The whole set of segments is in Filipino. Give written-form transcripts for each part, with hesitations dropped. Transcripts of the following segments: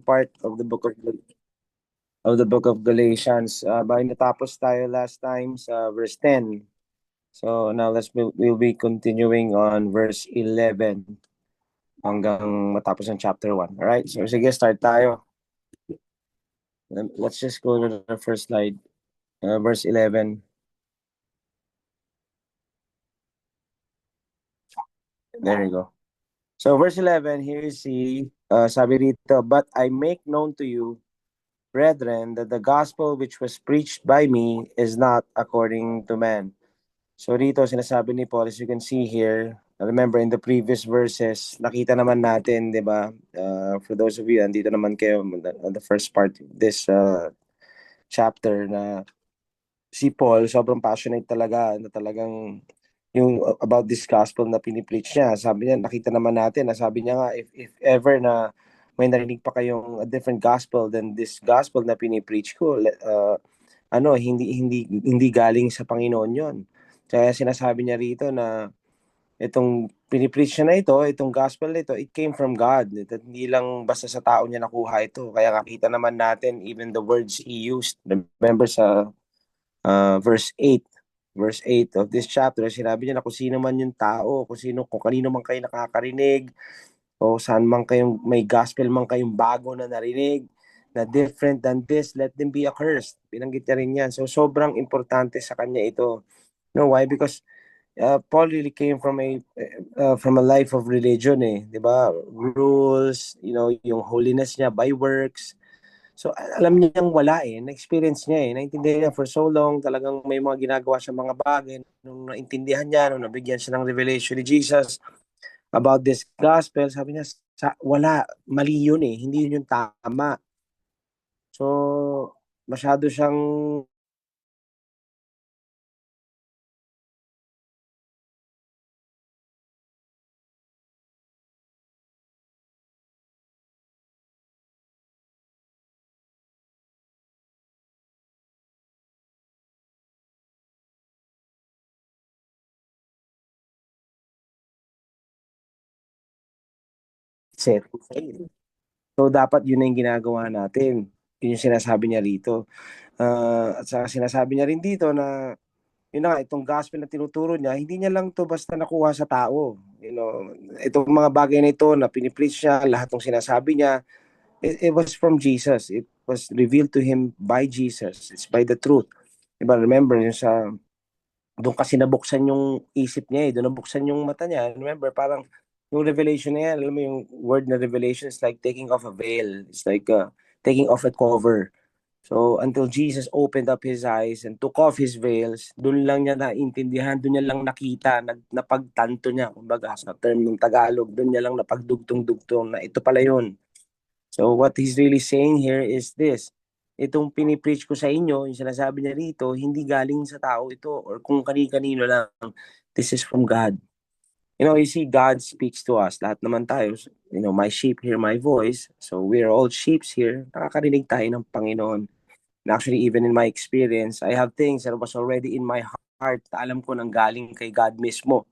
part of the book of Galatians. Bali natapos tayo last time sa verse 10. So now we'll be continuing on verse 11 hanggang matapos ang chapter 1. Alright, so sige, start tayo. Let's just go to the first slide. Verse 11. There you go. So verse 11, here you see, sabi dito, "But I make known to you, brethren, that the gospel which was preached by me is not according to man." So dito, sinasabi ni Paul, as you can see here, remember in the previous verses, nakita naman natin, di ba? For those of you, andito naman kayo on the first part of this chapter na si Paul, sobrang passionate talaga, na talagang yung about this gospel na pinipreach niya. Sabi niya, nakita naman natin, na sabi niya nga, if ever na may narinig pa kayong a different gospel than this gospel na pinipreach ko, hindi galing sa Panginoon yon. Kaya sinasabi niya rito na itong pinipreach niya na ito, itong gospel na ito, it came from God. Hindi lang basta sa tao niya nakuha ito. Kaya nakita naman natin even the words he used. Remember sa verse 8 of this chapter, sinabi niya na kung sino man yung tao, kung kanino man kayo nakakarinig, o saan man kayong may gospel man kayong bago na narinig, na different than this, let them be accursed. Binanggit niya rin yan. So sobrang importante sa kanya ito. You know why? Because Paul really came from a life of religion, di ba? Rules, yung holiness niya by works. So alam niyang wala na-experience niya naintindihan niya for so long, talagang may mga ginagawa siya mga bagay. Nung naintindihan niya, nung nabigyan siya ng revelation ni Jesus about this gospel, sabi niya, wala, mali yun hindi yun yung tama. So masyado siyang set. So dapat yun na yung ginagawa natin. Yun yung sinasabi niya rito. At saka sinasabi niya rin dito na yun na nga, itong gospel na tinuturo niya, hindi niya lang to basta nakuha sa tao. Itong mga bagay na ito na pinipreach niya, lahat ng sinasabi niya, it was from Jesus. It was revealed to him by Jesus. It's by the truth. Diba, remember, doon kasi nabuksan yung isip niya doon nabuksan yung mata niya. Remember, parang yung revelation na yan, alam mo yung word na revelation is like taking off a veil. It's like taking off a cover. So until Jesus opened up his eyes and took off his veils, doon lang niya naintindihan, doon niya lang nakita, napagtanto niya, kumbaga sa term ng Tagalog, doon niya lang napagdugtong-dugtong na ito pala yun. So what he's really saying here is this: itong pinipreach ko sa inyo, yung sinasabi niya rito, hindi galing sa tao ito or kung kani-kanino lang. This is from God. You see, God speaks to us. Lahat naman tayo, my sheep hear my voice. So we're all sheep here. Nakakarinig tayo ng Panginoon. And actually, even in my experience, I have things that was already in my heart. Alam ko nang galing kay God mismo.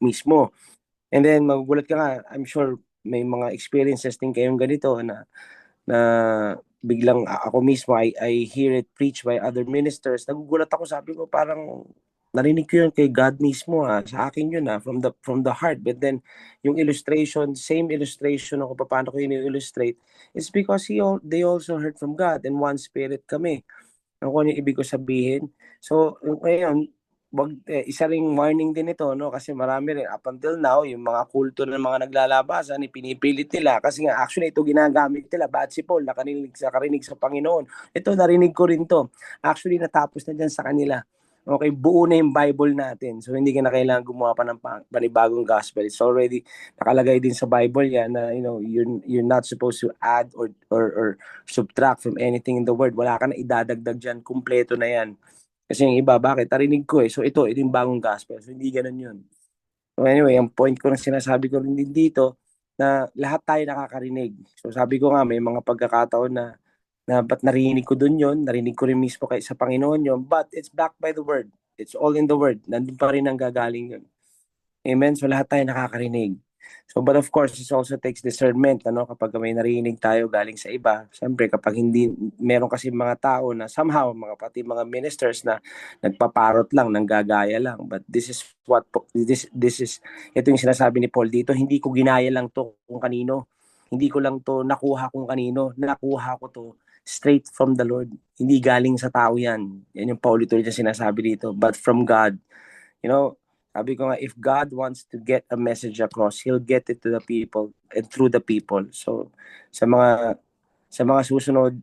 And then, magugulat ka nga, I'm sure may mga experiences din kayong ganito na biglang ako mismo, I hear it preached by other ministers. Nagugulat ako, sabi ko, parang narinig ko yun kay God mismo sa akin yun from the heart. But then yung illustration, same illustration ako paano ko yun illustrate, is because they also heard from God and one spirit kami. Ano yung ibig ko sabihin? So ngayon, isa ring warning din ito, no? Kasi marami rin up until now yung mga kulto ng mga naglalabasan, pinipilit nila kasi nga actually ito ginagamit nila. Bad si Paul nakarinig sa Panginoon. Ito narinig ko rin to. Actually natapos na diyan sa kanila. Okay, buo na yung Bible natin. So hindi ka na kailangan gumawa pa ng panibagong gospel. It's already nakalagay din sa Bible yan na you're not supposed to add or subtract from anything in the word. Wala ka na idadagdag diyan, kumpleto na yan. Kasi yung iba, bakit? Narinig ko So ito yung bagong gospel. So hindi ganun yun. So anyway, ang point ko na sinasabi ko rin din dito, na lahat tayo nakakarinig. So sabi ko nga, may mga pagkakataon na ba't narinig ko dun yun, narinig ko rin mismo sa Panginoon yun, but it's backed by the word. It's all in the word. Nandun pa rin ang gagaling yun. Amen? So lahat tayo nakakarinig. So, but of course, it also takes discernment, ano, kapag may narinig tayo galing sa iba. Siyempre, kapag hindi, meron kasi mga tao na somehow, pati mga ministers na nagpaparot lang, nanggagaya lang. But this is this is, ito yung sinasabi ni Paul dito, hindi ko ginaya lang to kung kanino. Hindi ko lang to nakuha kung kanino. Nakuha ko to straight from the Lord. Hindi galing sa tao yan. Yan yung paulit-ulit na sinasabi dito. But from God. You know, sabi ko nga, if God wants to get a message across, He'll get it to the people and through the people. So, sa mga susunod,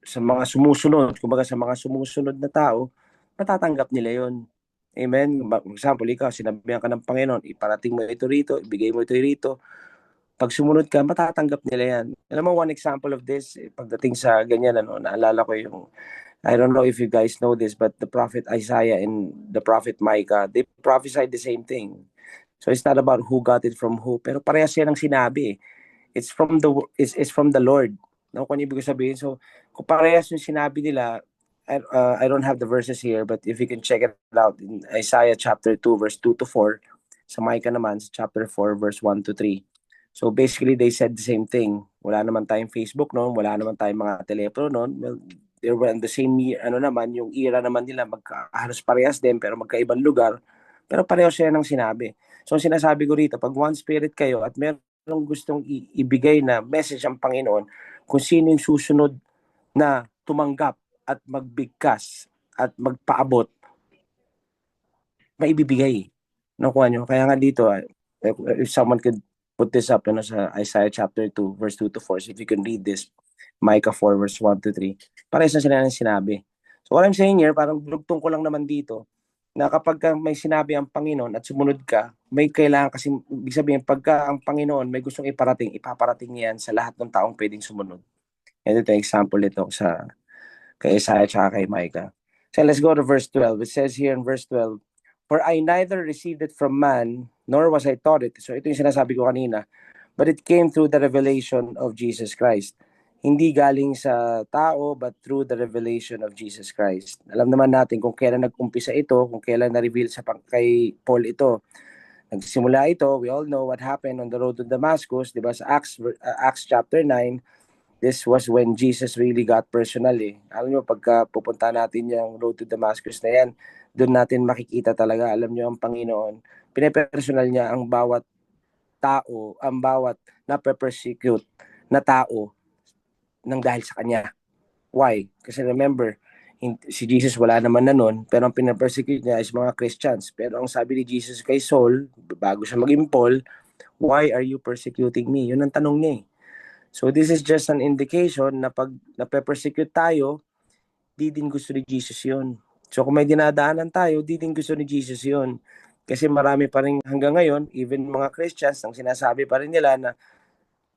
sa mga sumusunod, kumbaga sa mga sumusunod na tao, matatanggap nila yon. Amen. For example, ikaw, sinabihan ka ng Panginoon, iparating mo ito rito, ibigay mo ito rito. Pag sumunod ka, matatanggap nila yan. Alam mo, one example of this, pagdating sa ganyan, naalala ko yung I don't know if you guys know this, but the prophet Isaiah and the prophet Micah, they prophesied the same thing. So it's not about who got it from who, pero parehas yan ang sinabi. It's from the Lord. No, kung ibig sabihin, so kung parehas yung sinabi nila, I don't have the verses here, but if you can check it out in Isaiah chapter 2 verse 2 to 4, sa Micah naman sa chapter 4 verse 1 to 3. So basically they said the same thing. Wala naman tayong Facebook noon, wala naman tayong mga telepono noon. Well, they were in the same year, naman, yung era naman nila, halos parehas din, pero magkaibang lugar. Pero pareho siya ng sinabi. So, sinasabi ko rito, pag one spirit kayo at merong gustong ibigay na message ang Panginoon, kung sino yung susunod na tumanggap at magbigkas at magpaabot, maibibigay. Nakuha nyo? Kaya nga dito, if someone could put this up sa Isaiah chapter 2, verse 2 to 4, so if you can read this, Micah 4 verse 1 to 3. Parehas na sila ng sinabi. So what I'm saying here, parang dugtong ko lang naman dito, na kapag may sinabi ang Panginoon at sumunod ka, may kailangan kasi, ibig sabihin, pagka ang Panginoon may gustong ipaparating yan sa lahat ng taong pwedeng sumunod. And ito example nito kay Isaiah at kay Micah. So let's go to verse 12. It says here in verse 12, "For I neither received it from man, nor was I taught it." So ito yung sinasabi ko kanina. "But it came through the revelation of Jesus Christ." Hindi galing sa tao, but through the revelation of Jesus Christ. Alam naman natin kung kailan nag-umpisa ito, kung kailan na-reveal kay Paul ito. Nagsimula ito, we all know what happened on the road to Damascus, di ba, sa Acts chapter 9, this was when Jesus really got personal eh. Alam nyo, pagka pupunta natin yung road to Damascus na yan, doon natin makikita talaga, alam nyo, ang Panginoon, pinapersonal niya ang bawat tao, ang bawat na-persecute na tao nang dahil sa kanya. Why? Kasi remember, si Jesus wala naman na nun, pero ang pinapersecute niya is mga Christians. Pero ang sabi ni Jesus kay Saul, bago siya maging Paul, "Why are you persecuting me?" Yun ang tanong niya eh. So this is just an indication na pag nape-persecute tayo, di din gusto ni Jesus yun. So kung may dinadaanan tayo, di din gusto ni Jesus yun. Kasi marami pa rin hanggang ngayon, even mga Christians, ang sinasabi pa rin nila na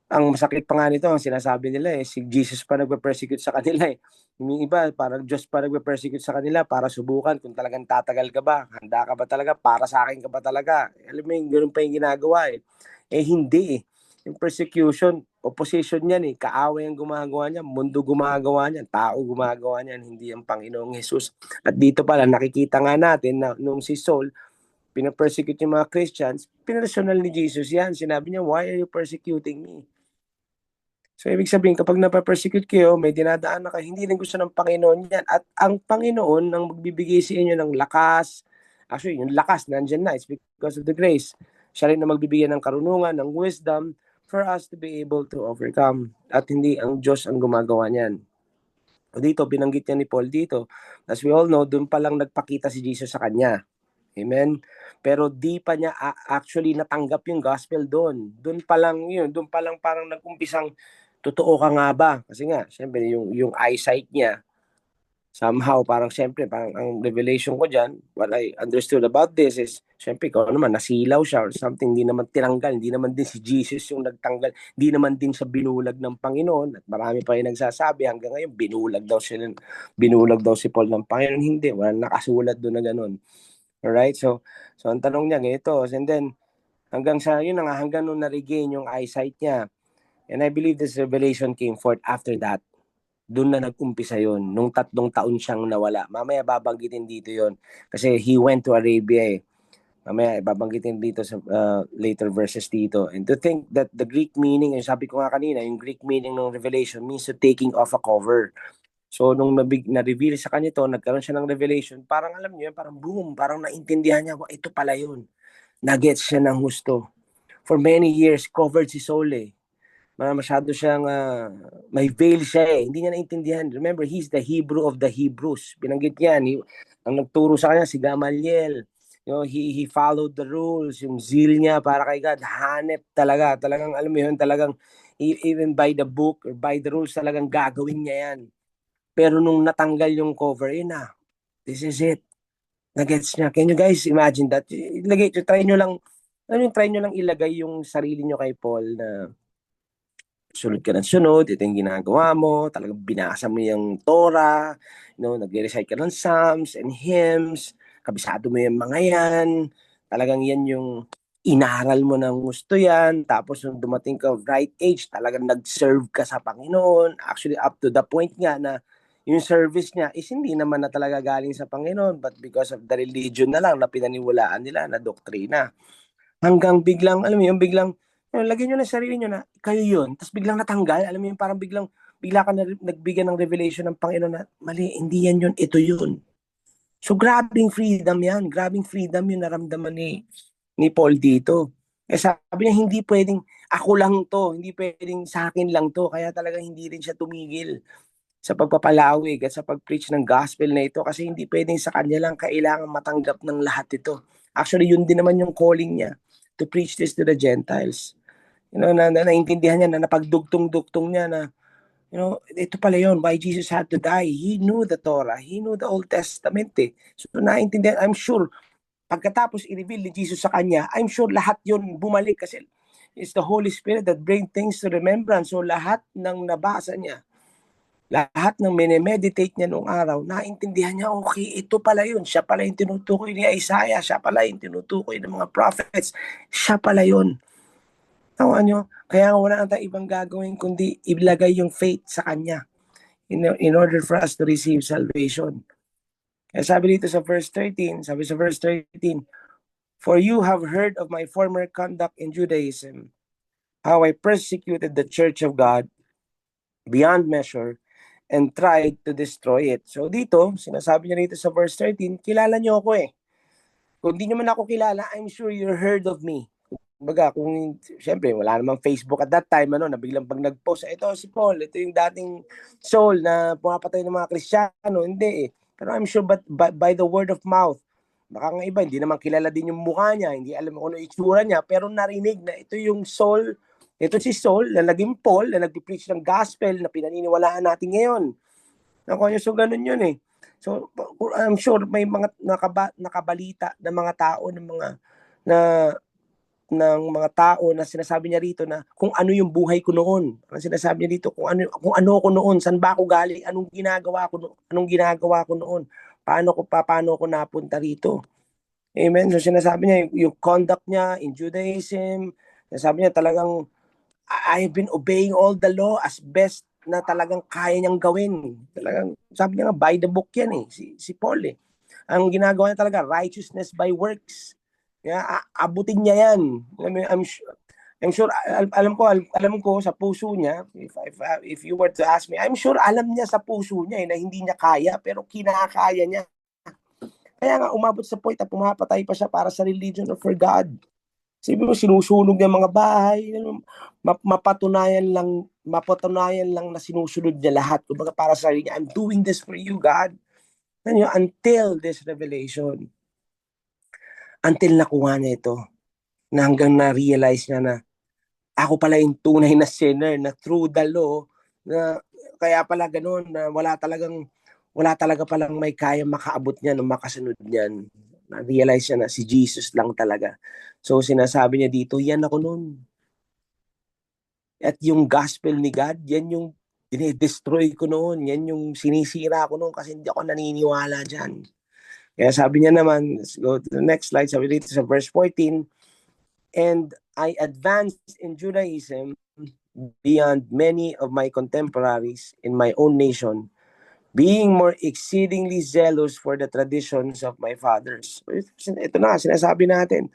ang masakit pa nga nito, ang sinasabi nila si Jesus pa nagpe-persecute sa kanila eh. Yung iba, parang Diyos pa nagpe-persecute sa kanila para subukan kung talagang tatagal ka ba, handa ka ba talaga, para sa akin ka ba talaga. Alam mo yung ganoon pa yung ginagawa eh. Hindi eh. Yung persecution, opposition yan eh. Kaaway ang gumagawa niyan, mundo gumagawa niyan, tao gumagawa niyan, hindi ang Panginoong Jesus. At dito pala, nakikita nga natin na nung si Saul, pinapersecute yung mga Christians, pinarasonal ni Jesus yan. Sinabi niya, "Why are you persecuting me?" So, ibig sabihin, kapag napapersecute kayo, may dinadaan na kayo, hindi rin gusto ng Panginoon yan. At ang Panginoon ang magbibigay sa inyo ng lakas. Actually, yung lakas, nandyan na. It's because of the grace. Siya rin na magbibigay ng karunungan, ng wisdom, for us to be able to overcome. At hindi ang Diyos ang gumagawa niyan. Dito, binanggit niya ni Paul dito. As we all know, doon pa lang nagpakita si Jesus sa kanya. Amen? Pero di pa niya actually natanggap yung gospel doon. Doon pa lang yun. Doon pa lang parang nag-umpisang totoo ka nga ba? Kasi nga, syempre, yung eyesight niya, somehow, parang syempre, parang ang revelation ko dyan, what I understood about this is, syempre, ikaw naman, nasilaw siya or something, hindi naman tinanggal, hindi naman din si Jesus yung nagtanggal, hindi naman din siya binulag ng Panginoon, at marami pa yung nagsasabi, hanggang ngayon, binulag daw si Paul ng Panginoon, hindi, walang nakasulat doon na ganun. Alright, so ang tanong niya, ganito, and then, hanggang nung na-regain yung eyesight niya. And I believe this revelation came forth after that. Doon na nag-umpisa yon. Nung 3 taon siyang nawala. Mamaya babanggitin dito yon. Kasi he went to Arabia eh. Mamaya ibabanggitin dito sa later verses dito. And to think that the Greek meaning, yung sabi ko nga kanina, yung Greek meaning ng revelation means to taking off a cover. So nung na-reveal sa kanya to, nagkaroon siya ng revelation, parang alam niyo, parang boom, parang naintindihan niya, ito pala yun. Nagets siya ng husto. For many years, covered si Saul eh. Masyado siyang may veil siya eh. Hindi niya naintindihan. Remember, he's the Hebrew of the Hebrews. Binanggit niya, ang nagturo sa kanya si Gamaliel. He followed the rules. Yung zeal niya para kay God, hanep talaga. Talagang, alam mo yun, talagang even by the book or by the rules, talagang gagawin niya yan. Pero nung natanggal yung cover, yun na. This is it. Nagets niya. Can you guys imagine that? Try nyo lang ilagay yung sarili nyo kay Paul na sunod ka ng sunod, ito yung ginagawa mo, talagang binasa mo yung Torah, nag-recite ka ng Psalms and hymns, kabisado mo yung mga yan, talagang yan yung inaral mo ng gusto yan, tapos nung dumating ka right age, talagang nag-serve ka sa Panginoon, actually up to the point nga na yung service niya is hindi naman na talaga galing sa Panginoon, but because of the religion na lang na pinaniwalaan nila na doktrina. Hanggang biglang, alam mo yung biglang, lagyan nyo na sarili nyo na kayo yun, tapos biglang natanggal, alam mo yung parang bigla ka na nagbigyan ng revelation ng Panginoon na mali, hindi yan yun, ito yun. So grabing freedom yan, grabing freedom yung naramdaman ni Paul dito. Sabi niya, hindi pwedeng ako lang to, hindi pwedeng sa akin lang to, kaya talagang hindi rin siya tumigil sa pagpapalawig at sa pag-preach ng gospel na ito kasi hindi pwedeng sa kanya lang kailangan matanggap ng lahat ito. Actually, yun din naman yung calling niya to preach this to the Gentiles. Naintindihan niya na napagdugtong-dugtong niya na, ito pala yun, why Jesus had to die. He knew the Torah. He knew the Old Testament eh. So naintindihan, I'm sure, pagkatapos i-reveal ni Jesus sa kanya, I'm sure lahat yun bumalik kasi it's the Holy Spirit that brings things to remembrance. So lahat ng nabasa niya, lahat ng minemeditate niya noong araw, naintindihan niya, okay, ito pala yun. Siya pala yung tinutukoy ni Isaiah. Siya pala yung tinutukoy ng mga prophets. Siya pala yun. Tawa nyo? Kaya wala na tayong ibang gagawin kundi ilagay yung faith sa Kanya in order for us to receive salvation. Kaya sabi dito sa verse 13, for you have heard of my former conduct in Judaism, how I persecuted the church of God beyond measure, and tried to destroy it. So dito, sinasabi niya dito sa verse 13, kilala niyo ako eh. Kung di niyo man ako kilala, I'm sure you heard of me. Baga, siyempre, wala namang Facebook at that time, na biglang pag nag-post, ito si Paul, ito yung dating Saul na pumapatay ng mga Kristiyano. Hindi eh. Pero I'm sure by the word of mouth, baka nga iba, hindi naman kilala din yung mukha niya, hindi alam kung ano itsura niya, pero narinig na ito yung Saul. Ito si Saul na naging Paul na nag-preach ng gospel na pinaniniwalaan natin ngayon. So ganun yun eh. So I'm sure may mga nakabalita ng mga tao ng mga tao na sinasabi niya rito na kung ano yung buhay ko noon. Ang sinasabi niya dito kung ano ko noon, saan ba ako galing, anong ginagawa ko noon. Paano ko napunta rito. Amen. So sinasabi niya yung conduct niya in Judaism, sinasabi niya talagang I've been obeying all the law as best na talagang kaya niyang gawin. Talagang, sabi niya nga, by the book yan eh, si Paul eh. Ang ginagawa niya talaga, righteousness by works. Kaya, abutin niya yan. I'm sure, alam ko sa puso niya, if you were to ask me, I'm sure alam niya sa puso niya na hindi niya kaya, pero kinakaya niya. Kaya nga, umabot sa point na pumapatay pa siya para sa religion or for God. Sabi mo, sinusunog ng mga bahay, mapatunayan lang na sinusunod niya lahat. Kumbaga para sa sarili niya, I'm doing this for you, God. Until this revelation, until nakuha niya ito, na hanggang na-realize niya na ako pala yung tunay na sinner na through the law, na kaya pala ganun, na wala talaga palang may kaya makaabot niyan o makasunod niyan. Na-realize niya na si Jesus lang talaga. So sinasabi niya dito, yan ako nun. At yung gospel ni God, yan yung dinidestroy ko noon. Yan yung sinisira ko noon kasi hindi ako naniniwala dyan. Kaya sabi niya naman, let's go to the next slide. Sabi dito sa verse 14, and I advanced in Judaism beyond many of my contemporaries in my own nation, being more exceedingly zealous for the traditions of my fathers. Ito na, sinasabi natin.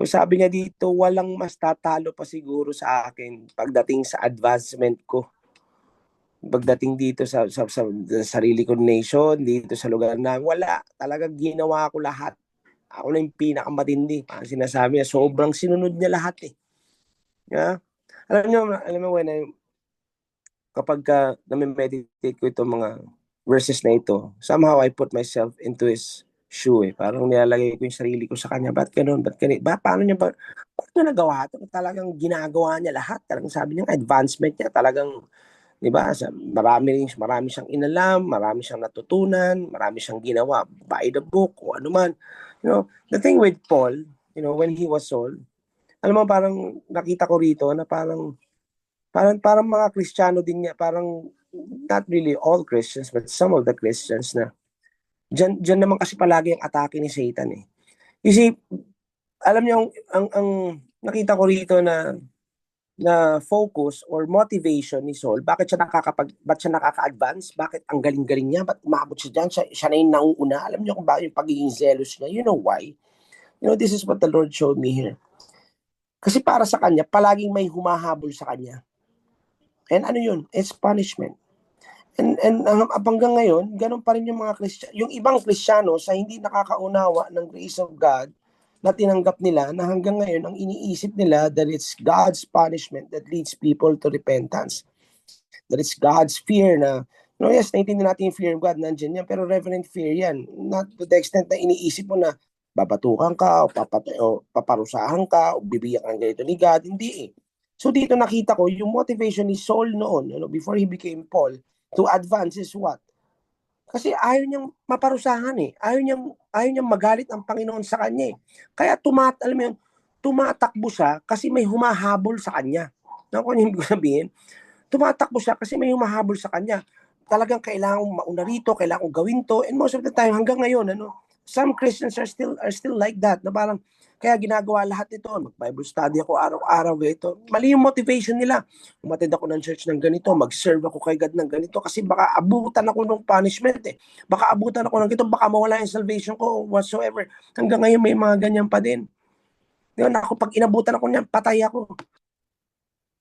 Sabi niya dito, walang mas tatalo pa siguro sa akin pagdating sa advancement ko. Pagdating dito sa sarili ko nation, dito sa lugar na wala. Talagang ginawa ko lahat. Ako na yung pinakamatindi. Parang sinasabi niya, sobrang sinunod niya lahat eh. Yeah? Alam mo, kapag na-meditate ko itong mga verses na ito, somehow I put myself into his shoe eh. Parang nilalagay ko yung sarili ko sa kanya. Ba't ganun? Ba't ganun? Paano niya nagawa ito? Talagang ginagawa niya lahat. Talagang sabi niya, advancement niya. Talagang, di ba? Marami siyang inalam, marami siyang natutunan, marami siyang ginawa by the book o ano man. You know, the thing with Paul, you know, when he was Saul, alam mo, parang nakita ko rito na parang mga Kristiyano din niya, parang not really all Christians, but some of the Christians na Diyan naman kasi palagi ang atake ni Satan eh. You see, alam niyo ang nakita ko rito na focus or motivation ni Saul, bakit siya nakaka-advance? Bakit ang galing-galing niya? Bakit umabot siya diyan? Siya na yung nauuna. Alam niyo kung bakit yung pagiging zealous niya? You know why? You know, this is what the Lord showed me here. Kasi para sa kanya, palaging may humahabol sa kanya. And ano yun? It's punishment. And hanggang ngayon, ganun pa rin yung mga Kristiyano, yung ibang Kristiyano sa hindi nakakaunawa ng grace of God na tinanggap nila na hanggang ngayon ang iniisip nila that it's God's punishment that leads people to repentance. That it's God's fear na, you know, yes, naiintindihan natin yung fear of God, nandiyan yan, pero reverent fear yan. Not to the extent na iniisip mo na babatukan ka o paparusahan ka o bibigyan ka ng ganito ni God. Hindi eh. So dito nakita ko yung motivation ni Saul noon, you know, before he became Paul, to advance is what? Kasi ayaw niyang maparusahan eh. Ayaw niyang magalit ang Panginoon sa kanya eh. Kaya alam mo yun, tumatakbo siya kasi may humahabol sa kanya. Ano yung ibig sabihin? Tumatakbo siya kasi may humahabol sa kanya. Talagang kailangan mauna rito, kailangan gawin to. And most of the time, hanggang ngayon, some Christians are still like that. Na parang, kaya ginagawa lahat ito. Mag-Bible study ako araw-araw ganito. Mali yung motivation nila. Umatid ako ng church ng ganito, mag-serve ako kay God ng ganito kasi baka abutan ako ng punishment eh. Baka abutan ako ng ganito, baka mawala yung salvation ko whatsoever. Hanggang ngayon may mga ganyan pa din. Yun, ako pag inabutan ako niyan, patay ako.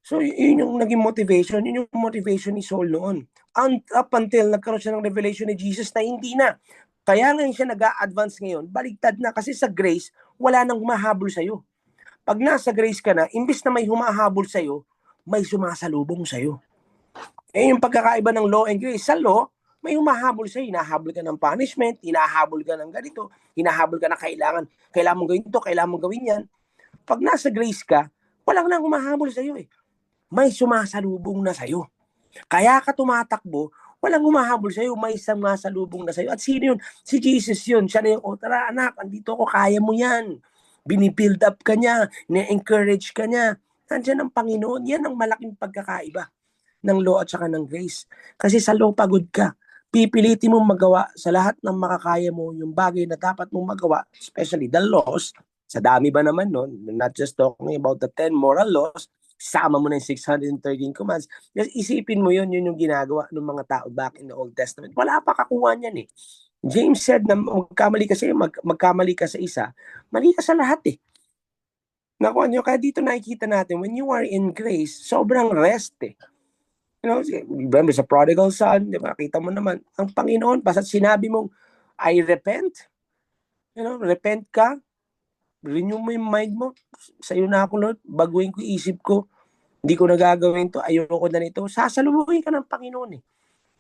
So, yun yung naging motivation. Yun yung motivation ni Saul noon. Up until nagkaroon siya ng revelation ni Jesus na hindi na. Kaya ngayon siya nag-a-advance ngayon, baligtad na. Kasi sa grace, wala nang humahabol sa'yo. Pag nasa grace ka na, imbis na may humahabol sa'yo, may sumasalubong sa'yo. Eh, yung pagkakaiba ng law and grace. Sa law, may humahabol sa'yo. Hinahabol ka ng punishment, hinahabol ka ng ganito, hinahabol ka na kailangan mong gawin ito, kailangan mong gawin yan. Pag nasa grace ka, walang nang humahabol sa'yo eh. May sumasalubong na sa'yo. Kaya ka tumatakbo, walang humahabol sa'yo, may sumasalubong na sa'yo. At sino yun? Si Jesus yun. Siya na yung, tara anak, andito ako, kaya mo yan. Binibuild up ka niya, na-encourage ka niya. Nandiyan ang Panginoon. Yan ang malaking pagkakaiba ng law at saka ng grace. Kasi sa law, pagod ka. Pipilitin mong magawa sa lahat ng makakaya mo yung bagay na dapat mong magawa, especially the laws. Sa dami ba naman nun? Not just talking about the 10 moral laws, sama mo na yung 613 commands. Just isipin mo yun yung ginagawa ng mga tao back in the Old Testament. Wala pa kakuha niyan eh. James said na magkamali ka sa isa, mali ka sa lahat eh. Nakuha nyo, kaya dito nakikita natin, when you are in grace, sobrang rest eh. You know, remember sa prodigal son, di ba, kita mo naman, ang Panginoon, basta't sinabi mong, I repent, you know, repent ka, renew mo yung mind mo, sa'yo na ako Lord, baguhin ko isip ko, hindi ko nagagawin to, ayoko na nito, sasalubungin ka ng Panginoon eh.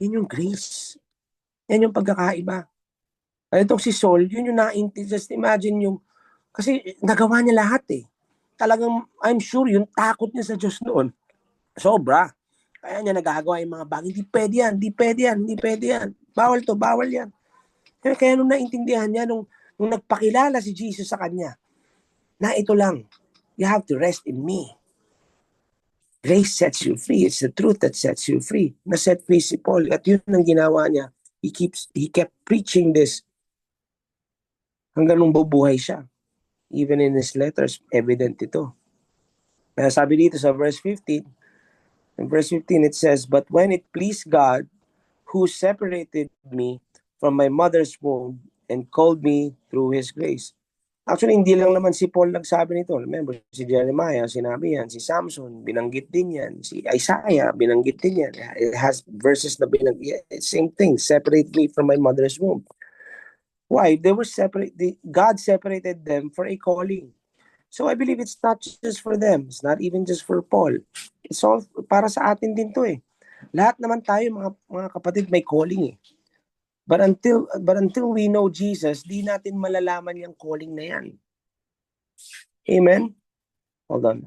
Yun yung grace. Yan yung pagkakaiba. Kaya itong si Saul, yun yung just imagine yung, kasi nagawa niya lahat eh. Talagang, I'm sure, yung takot niya sa Diyos noon, sobra. Kaya niya nagagawa yung mga bagay, hindi pwede yan, hindi pwede yan, hindi pwede yan. Bawal to, bawal yan. Kaya nung naintindihan niya, nung nagpakilala si Jesus sa kanya, na ito lang, you have to rest in me. Grace sets you free. It's the truth that sets you free. Na-set free si Paul. At yun ang ginawa niya. He kept preaching this hanggang nung bubuhay siya. Even in his letters, evident ito. Kaya sabi dito sa verse 15, in verse 15 it says, but when it pleased God, who separated me from my mother's womb and called me through His grace. Actually, hindi lang naman si Paul nagsabi nito. Remember, si Jeremiah, sinabi yan. Si Samson, binanggit din yan. Si Isaiah, binanggit din yan. It has verses na binanggit. Same thing, separate me from my mother's womb. Why? They were separate. God separated them for a calling. So I believe it's not just for them. It's not even just for Paul. It's all para sa atin din to eh. Lahat naman tayo mga kapatid may calling eh. But until we know Jesus, di natin malalaman yung calling na yan. Amen? Hold on.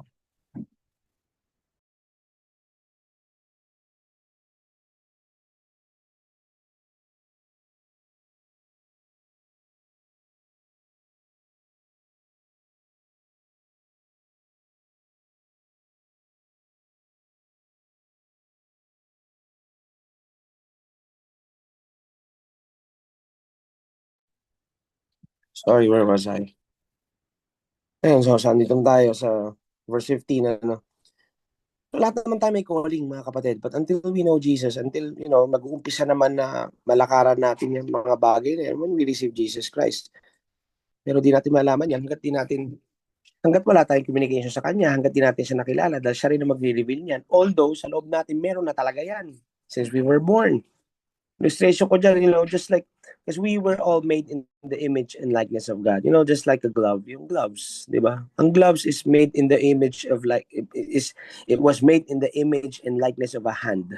Sorry, where was I? Ayun, so sandito tayo sa verse 15. Ano? Lahat naman tayo may calling, mga kapatid. But until we know Jesus, until, mag-uumpisa naman na malakaran natin yung mga bagay na yan when we receive Jesus Christ. Pero di natin malaman yan hanggat wala tayong communication sa Kanya, hanggat di natin siya nakilala, dahil siya rin na magre-reveal niyan. Although, sa loob natin, meron na talaga yan. Since we were born. Illustration ko dyan, just like, because we were all made in the image and likeness of God. Just like a glove, yung gloves, di ba? Ang gloves is made in the image of it was made in the image and likeness of a hand.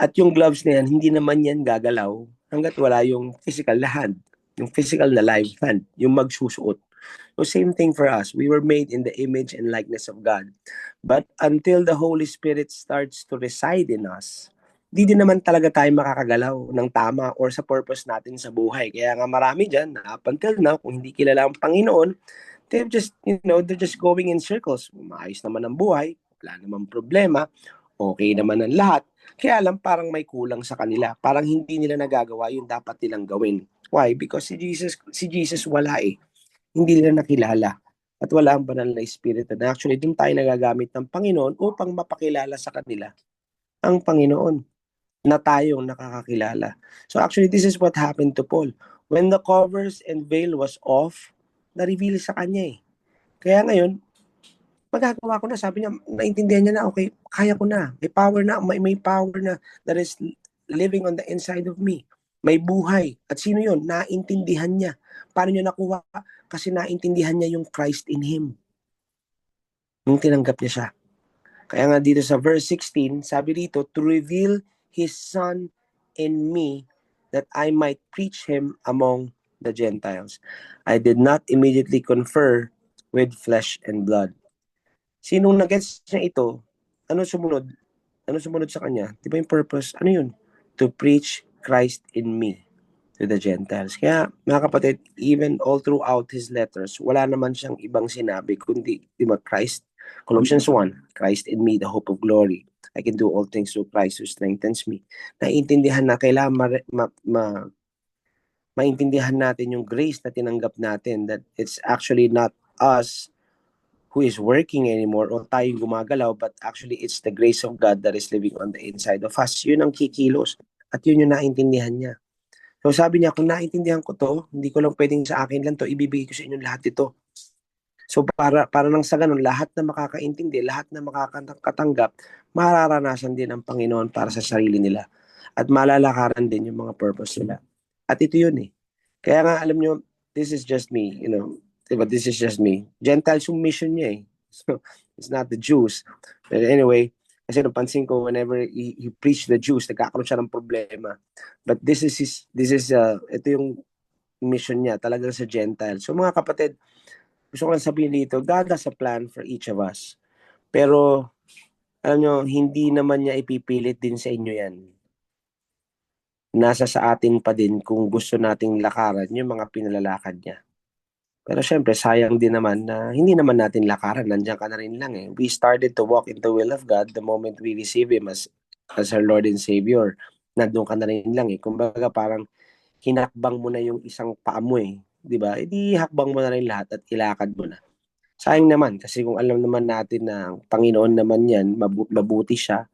At yung gloves na yan, hindi naman yan gagalaw hanggat wala yung physical na hand, yung physical na live hand, yung magsusuot. So same thing for us. We were made in the image and likeness of God. But until the Holy Spirit starts to reside in us, di din naman talaga tayo makakagalaw ng tama or sa purpose natin sa buhay. Kaya nga marami dyan, up until now, kung hindi kilala ang Panginoon, they're just going in circles. Maayos naman ang buhay, wala namang problema, okay naman ang lahat. Kaya lang parang may kulang sa kanila. Parang hindi nila nagagawa yung dapat nilang gawin. Why? Because si Jesus wala eh. Hindi nila nakilala. At wala ang banal na Espiritu. Na actually, doon tayo nagagamit ng Panginoon upang mapakilala sa kanila ang Panginoon na tayong nakakakilala. So actually, this is what happened to Paul. When the covers and veil was off, na-reveal sa kanya eh. Kaya ngayon, magagawa ko na. Sabi niya, naintindihan niya na, okay, kaya ko na. May power na, may power na that is living on the inside of me. May buhay. At sino yun? Naintindihan niya. Paano niya nakuha? Kasi naintindihan niya yung Christ in him. Nung tinanggap niya siya. Kaya nga dito sa verse 16, sabi dito, to reveal His Son in me that I might preach Him among the Gentiles. I did not immediately confer with flesh and blood. Sinong nag-gets niya ito, ano sumunod? Ano sumunod sa kanya? Di ba yung purpose? Ano yun? To preach Christ in me to the Gentiles. Kaya, mga kapatid, even all throughout his letters, wala naman siyang ibang sinabi, kundi, di ba, Christ. Colossians 1, Christ in me, the hope of glory. I can do all things through Christ who strengthens me. Naiintindihan na kailangan maintindihan natin yung grace na tinanggap natin, that it's actually not us who is working anymore o tayong gumagalaw, but actually it's the grace of God that is living on the inside of us. Yun ang kikilos at yun yung naintindihan niya. So sabi niya, kung naintindihan ko to, hindi ko lang pwedeng sa akin lang to, ibibigay ko sa inyo lahat ito. So para nang sa ganun, lahat na makakaintindi, lahat na makakatanggap, mararanasan din ang Panginoon para sa sarili nila. At malalakaran din yung mga purpose nila. At ito yun eh. Kaya nga alam nyo, this is just me, diba, this is just me. Gentiles yung mission niya eh. So, it's not the Jews. But anyway, kasi napansin ko whenever he preached the Jews, nagkakaroon siya ng problema. But ito yung mission niya, talagang sa Gentiles. So mga kapatid, gusto ko lang sabihin dito, God has a plan for each of us. Pero, alam nyo, hindi naman niya ipipilit din sa inyo yan. Nasa sa atin pa din kung gusto nating lakaran yung mga pinalalakad niya. Pero syempre, sayang din naman na hindi naman natin lakaran. Nandiyan ka na rin lang eh. We started to walk in the will of God the moment we receive Him as our Lord and Savior. Nandun ka na rin lang eh. Kumbaga parang hinakbang mo na yung isang paa mo eh. Diba? Hindi hakbang mo na rin lahat at ilakad mo na. Sayang naman kasi kung alam naman natin na ang Panginoon naman yan, mabuti siya,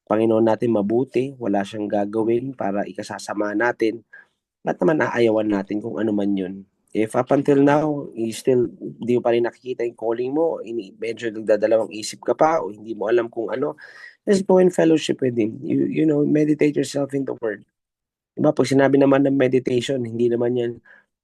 Panginoon natin mabuti, wala siyang gagawin para ikasasama natin, ba't naman aayawan natin kung ano man yun? If up until now, di mo pa rin nakikita yung calling mo, medyo nagdadalawang isip ka pa, o hindi mo alam kung ano, just go and fellowship with Him. You know, meditate yourself in the Word. Diba, pag sinabi naman ng meditation, hindi naman yan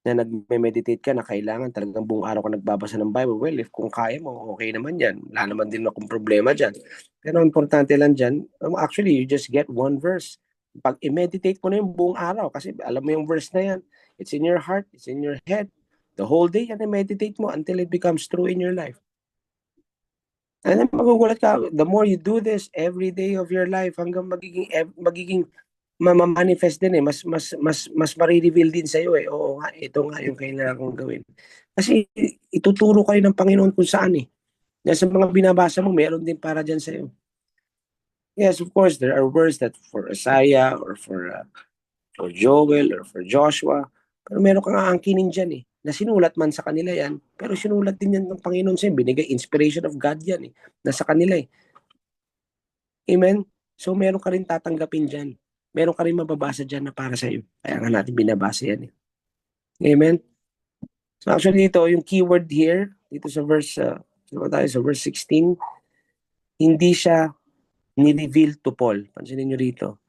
na nagme-meditate ka na kailangan talagang buong araw ka nagbabasa ng Bible. Well, if kung kaya mo, okay naman yan. Wala naman din akong problema dyan. Pero ang importante lang dyan, actually, you just get one verse. Pag i-meditate mo na yung buong araw, kasi alam mo yung verse na yan, it's in your heart, it's in your head. The whole day, yan i-meditate mo until it becomes true in your life. And then magugulat ka, the more you do this every day of your life, hanggang magiging ma-manifest din mas mare-reveal din sa iyo oo nga, ito nga yung kailangan kong gawin, kasi ituturo kayo ng Panginoon kung saan sa mga binabasa mo meron din para diyan sa iyo. Yes, of course there are words that for Isaiah or for Joel or for Joshua, pero meron kang aangkinin diyan na sinulat man sa kanila yan, pero sinulat din yan ng Panginoon sa iyo, binigay inspiration of God yan nasa kanila Amen. So meron ka rin tatanggapin diyan, meron ka rin mababasa dyan na para sa iyo. Kaya nga natin binabasa yan Amen. So actually dito, yung keyword here, dito sa verse, sa verse 16, hindi siya ni-reveal to Paul. Pansinin nyo rito.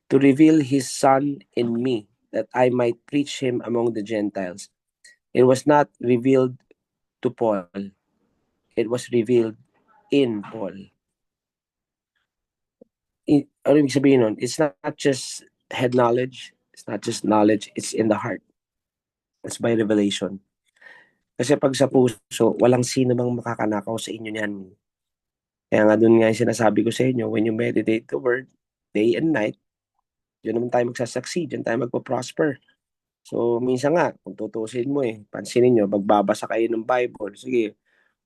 To reveal His Son in me, that I might preach Him among the Gentiles. It was not revealed to Paul. It was revealed in Paul. Ano ibig sabihin nun? It's not just head knowledge. It's not just knowledge. It's in the heart. It's by revelation. Kasi pag sa puso, walang sino bang makakanakaw sa inyo niyan. Kaya nga doon nga yung sinasabi ko sa inyo, when you meditate the Word, day and night, yun naman tayo magsasucceed, yun tayo magpa-prosper. So, minsan nga, kung tutusin mo pansinin nyo, magbabasa kayo ng Bible, sige,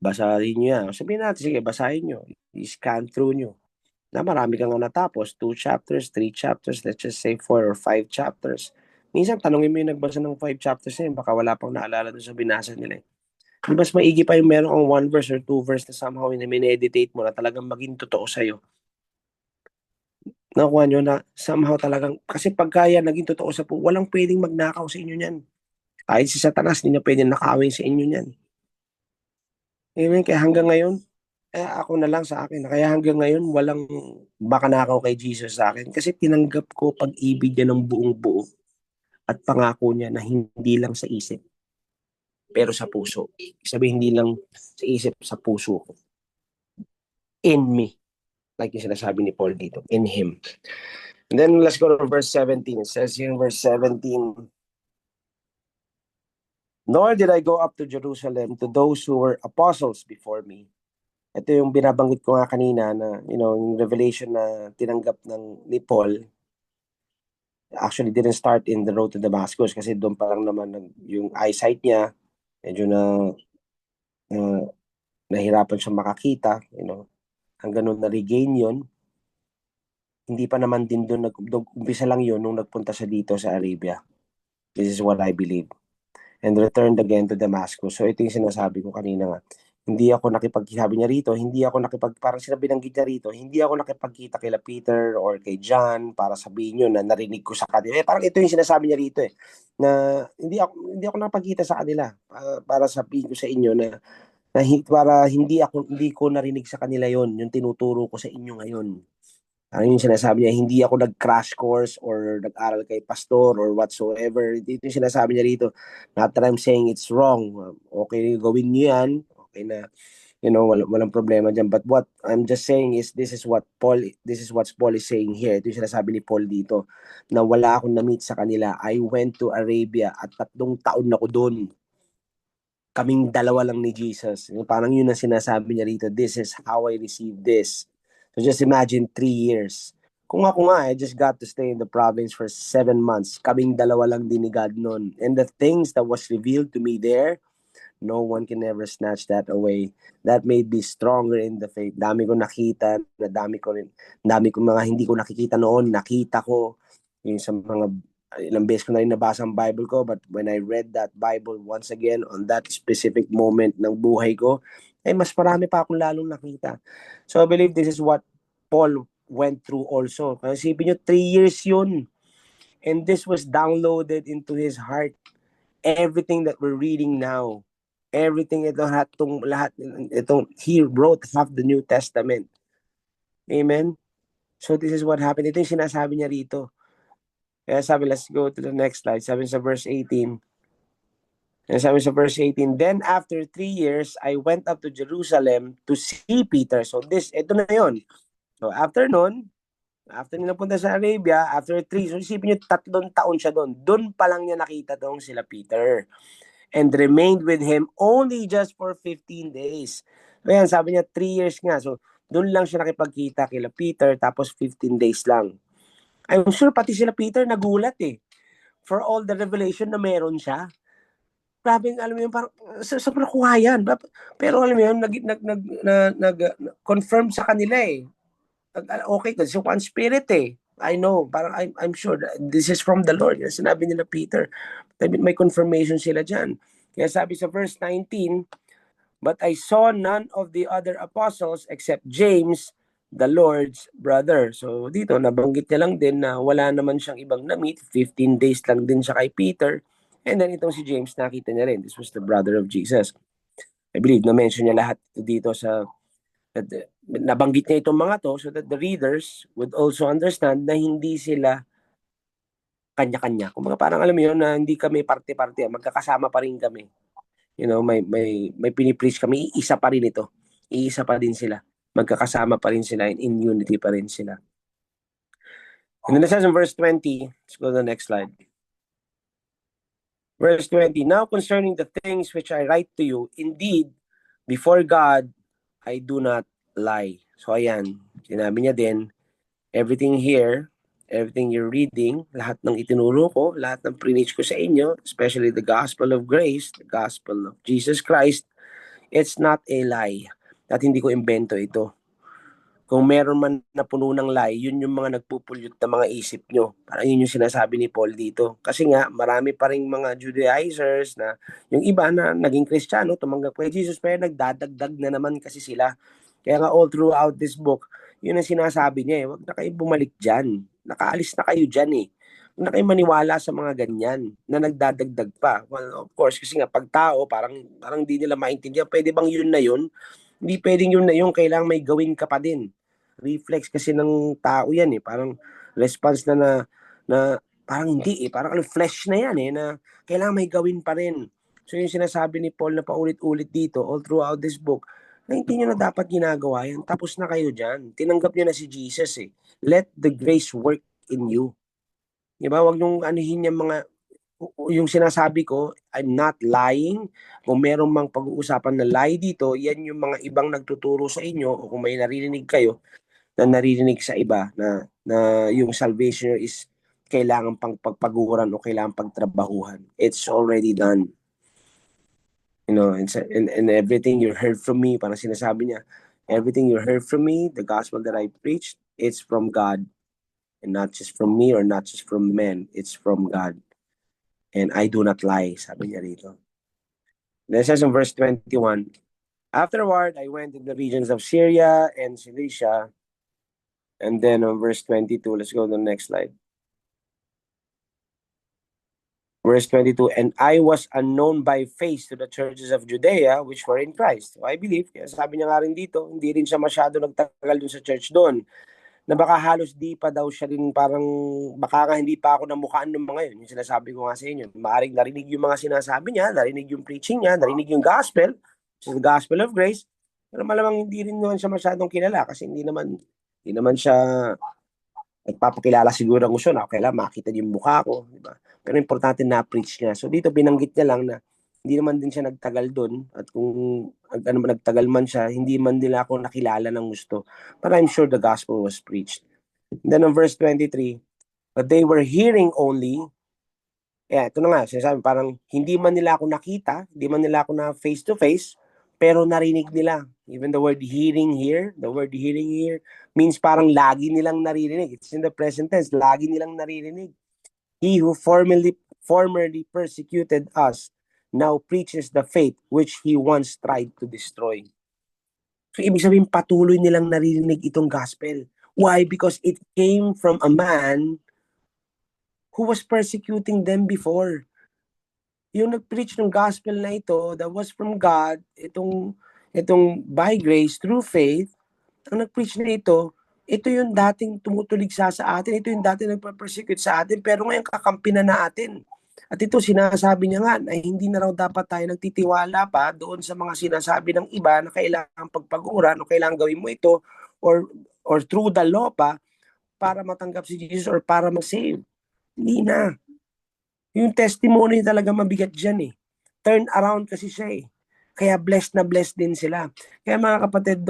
basahin nyo yan. Sabihin natin, sige, basahin nyo, i-scan through nyo. Na marami kang natapos, 2 chapters, 3 chapters, let's just say 4 or 5 chapters. Minsan, tanongin mo yung nagbasa ng 5 chapters na yun, baka wala pang naalala doon sa binasa nila Di mas maigi pa yung meron kang 1 verse or 2 verse na somehow mineditate mo na talagang maging totoo sa'yo. Nakuha nyo na somehow talagang, kasi pagka yan naging totoo sa po, walang pwedeng magnakaw sa inyo niyan. Kahit si Satanas, hindi niya pwedeng nakawin sa inyo niyan. Amen. Kaya hanggang ngayon, ako na lang sa akin. Kaya hanggang ngayon, walang makanakaw kay Jesus sa akin. Kasi tinanggap ko pag-ibig niya ng buong buo at pangako niya na hindi lang sa isip, pero sa puso. Sabi hindi lang sa isip, sa puso ko. In me. Like yung sinasabi ni Paul dito. In Him. And then let's go to verse 17. It says here in verse 17, Nor did I go up to Jerusalem to those who were apostles before me. Ito yung binabanggit ko nga kanina na, yung revelation na tinanggap ni Paul actually didn't start in the road to Damascus kasi doon pa lang naman yung eyesight niya, medyo nahirapan siya makakita, hanggang nung na-regain yun. Hindi pa naman din doon, umpisa lang yun nung nagpunta siya dito sa Arabia. This is what I believe. And returned again to Damascus. So ito yung sinasabi ko kanina nga. Hindi ako nakipagsabi niya rito, parang sinabi ng niya rito, hindi ako nakipagkita kay Peter or kay John para sabihin yun na narinig ko sa kanila. Parang ito yung sinasabi niya rito na hindi ako nakapagkita sa kanila para sabihin ko sa inyo na para hindi ko narinig sa kanila yon yung tinuturo ko sa inyo ngayon. Ang yung sinasabi niya, hindi ako nag-crash course or nag-aral kay pastor or whatsoever. Ito yung sinasabi niya rito. Not that I'm saying it's wrong. Okay, gawin niyo yan. Okay na, walang problema dyan. But what I'm just saying is, this is what Paul is saying here. Ito yung sinasabi ni Paul dito, na wala akong na-meet sa kanila. I went to Arabia at 3 taon na ko doon. Kaming dalawa lang ni Jesus. Parang yun ang sinasabi niya rito. This is how I received this. So just imagine 3 years. Kung ako nga, I just got to stay in the province for 7 months. Kaming dalawa lang din ni God noon. And the things that was revealed to me there, no one can ever snatch that away. That made me stronger in the faith. Dami ko nakita, dami ko mga hindi ko nakikita noon, nakita ko. Yung sa mga ilang beses ko na rin nabasa ang Bible ko, but when I read that Bible once again on that specific moment ng buhay ko, mas marami pa akong lalong nakita. So I believe this is what Paul went through also. Kasi isipin nyo, 3 years yun. And this was downloaded into his heart. Everything that we're reading now, everything he wrote half the New Testament. Amen? So this is what happened. Ito yung sinasabi niya rito. Kaya sabi, let's go to the next slide. Sabi sa verse 18. Sabi sa verse 18, then after 3 years, I went up to Jerusalem to see Peter. So ito na yun. So after nila punta sa Arabia, after 3, so isipin nyo, 3 taon siya doon. Doon pa lang niya nakita tong sila Peter. And remained with him only just for 15 days. So yan, sabi niya, 3 years nga. So doon lang siya nakipagkita kila Peter, tapos 15 days lang. I'm sure pati sila Peter nagulat for all the revelation na meron siya. Grabe, alam mo yun, parang sobrang kuhayan. Pero alam mo yun, nag-confirm sa kanila Okay, kasi one spirit I know, parang I'm sure this is from the Lord. Yan sinabi nila Peter. May confirmation sila dyan. Kaya sabi sa verse 19, but I saw none of the other apostles except James, the Lord's brother. So dito, nabanggit niya lang din na wala naman siyang ibang na-meet. 15 days lang din siya kay Peter. And then itong si James, nakita niya rin. This was the brother of Jesus. I believe na-mention niya lahat dito sa nabanggit niya itong mga to so that the readers would also understand na hindi sila kanya-kanya. Kung parang alam mo yun na hindi kami parte-parte, magkakasama pa rin kami. You know, may pinipreach kami, isa pa rin ito. Iisa pa din sila. Magkakasama pa rin sila, in unity pa rin sila. And then it says in verse 20, let's go to the next slide. Verse 20, now concerning the things which I write to you, indeed, before God, I do not lie. So ayan, sinabi niya din, everything here, everything you're reading, lahat ng itinuro ko, lahat ng preach ko sa inyo, especially the gospel of grace, the gospel of Jesus Christ, it's not a lie. At hindi ko imbento ito. Kung meron man na puno ng lie, yun yung mga nagpupulyot na mga isip nyo. Parang yun yung sinasabi ni Paul dito. Kasi nga, marami pa rin mga Judaizers na yung iba na naging Kristiyano, tumanggap kay Jesus, pero nagdadagdag na naman kasi sila. Kaya nga all throughout this book, yun ang sinasabi niya huwag na kayo bumalik dyan. Nakaalis na kayo dyan Huwag na kayo maniwala sa mga ganyan na nagdadagdag pa. Well, of course, kasi nga pag tao, parang di nila maintindihan, pwede bang yun na yun? Hindi pwedeng yun na yun, kailangan may gawin ka pa din. Reflex kasi ng tao yan parang response na parang hindi parang flesh na yan na kailangan may gawin pa rin. So yung sinasabi ni Paul na paulit-ulit dito all throughout this book, na hindi nyo na dapat ginagawa yan. Tapos na kayo dyan. Tinanggap nyo na si Jesus Let the grace work in you. Diba? Huwag nung anuhin yung sinasabi ko, I'm not lying. Kung meron mang pag-uusapan na lie dito, yan yung mga ibang nagtuturo sa inyo o kung may naririnig kayo na naririnig sa iba na yung salvation is kailangan pang pagpaguran o kailangan pagtrabahuhan. It's already done. You know, and everything you heard from me, parang sinasabi niya, everything you heard from me, the gospel that I preached, it's from God. And not just from me or not just from men. It's from God. And I do not lie, sabi niya rito. Then it says in verse 21, afterward, I went in the regions of Syria and Cilicia. And then on verse 22, let's go to the next slide. Verse 22, and I was unknown by face to the churches of Judea which were in Christ. So I believe, kaya sabi niya nga rin dito, hindi rin siya masyado nagtagal dun sa church doon. Na baka halos di pa daw siya rin parang, baka nga hindi pa ako namukhaan ng mga yun. Yung sinasabi ko nga sa inyo, maaaring narinig yung mga sinasabi niya, narinig yung preaching niya, narinig yung gospel, which is the gospel of grace. Pero malamang hindi rin naman siya masyadong kilala kasi hindi naman siya nagpapakilala siguro ng gusto na kailangan makita niyo yung mukha ko, di ba? Pero importante na preach niya. So dito binanggit niya lang na hindi naman din siya nagtagal doon at kung nagtagal man siya, hindi man nila ako nakilala ng gusto. But I'm sure the gospel was preached. And then in verse 23, but they were hearing only, ito na nga, sinasabi, parang hindi man nila ako nakita, hindi man nila ako na face to face, pero narinig nila. Even the word hearing here means parang lagi nilang naririnig. It's in the present tense, lagi nilang naririnig. He who formerly persecuted us now preaches the faith which he once tried to destroy. So ibig sabihin patuloy nilang naririnig itong gospel. Why? Because it came from a man who was persecuting them before. Yung nag-preach ng gospel na ito that was from God, itong by grace through faith, ang nag-preach na ito yung dating tumutuligsa sa atin, ito yung dating nagpa-persecute sa atin, pero ngayon kakampi na natin. At ito sinasabi niya nga na hindi na raw dapat tayo nagtitiwala pa doon sa mga sinasabi ng iba na kailangan pagpaguran o kailangan gawin mo ito or through the law pa para matanggap si Jesus or para ma-save. Hindi na. Yung testimony talaga mabigat dyan eh. Turn around kasi siya eh. Kaya blessed na blessed din sila. Kaya mga kapatid,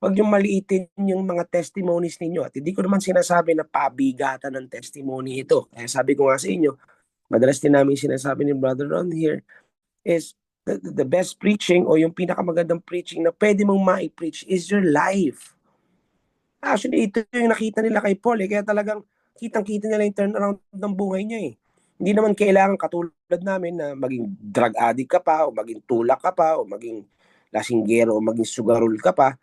wag yung maliitin yung mga testimonies ninyo. At hindi ko naman sinasabi na pabigatan ng testimony ito. Kaya sabi ko nga sa inyo, madalas din namin sinasabi ni Brother Ron here, is the best preaching o yung pinakamagandang preaching na pwede mong ma-preach is your life. Actually, ito yung nakita nila kay Paul eh. Kaya talagang kitang-kita nila yung turnaround ng buhay niya eh. Hindi naman kailangan katulad namin na maging drug addict ka pa o maging tulak ka pa o maging lasinggero o maging sugarol ka pa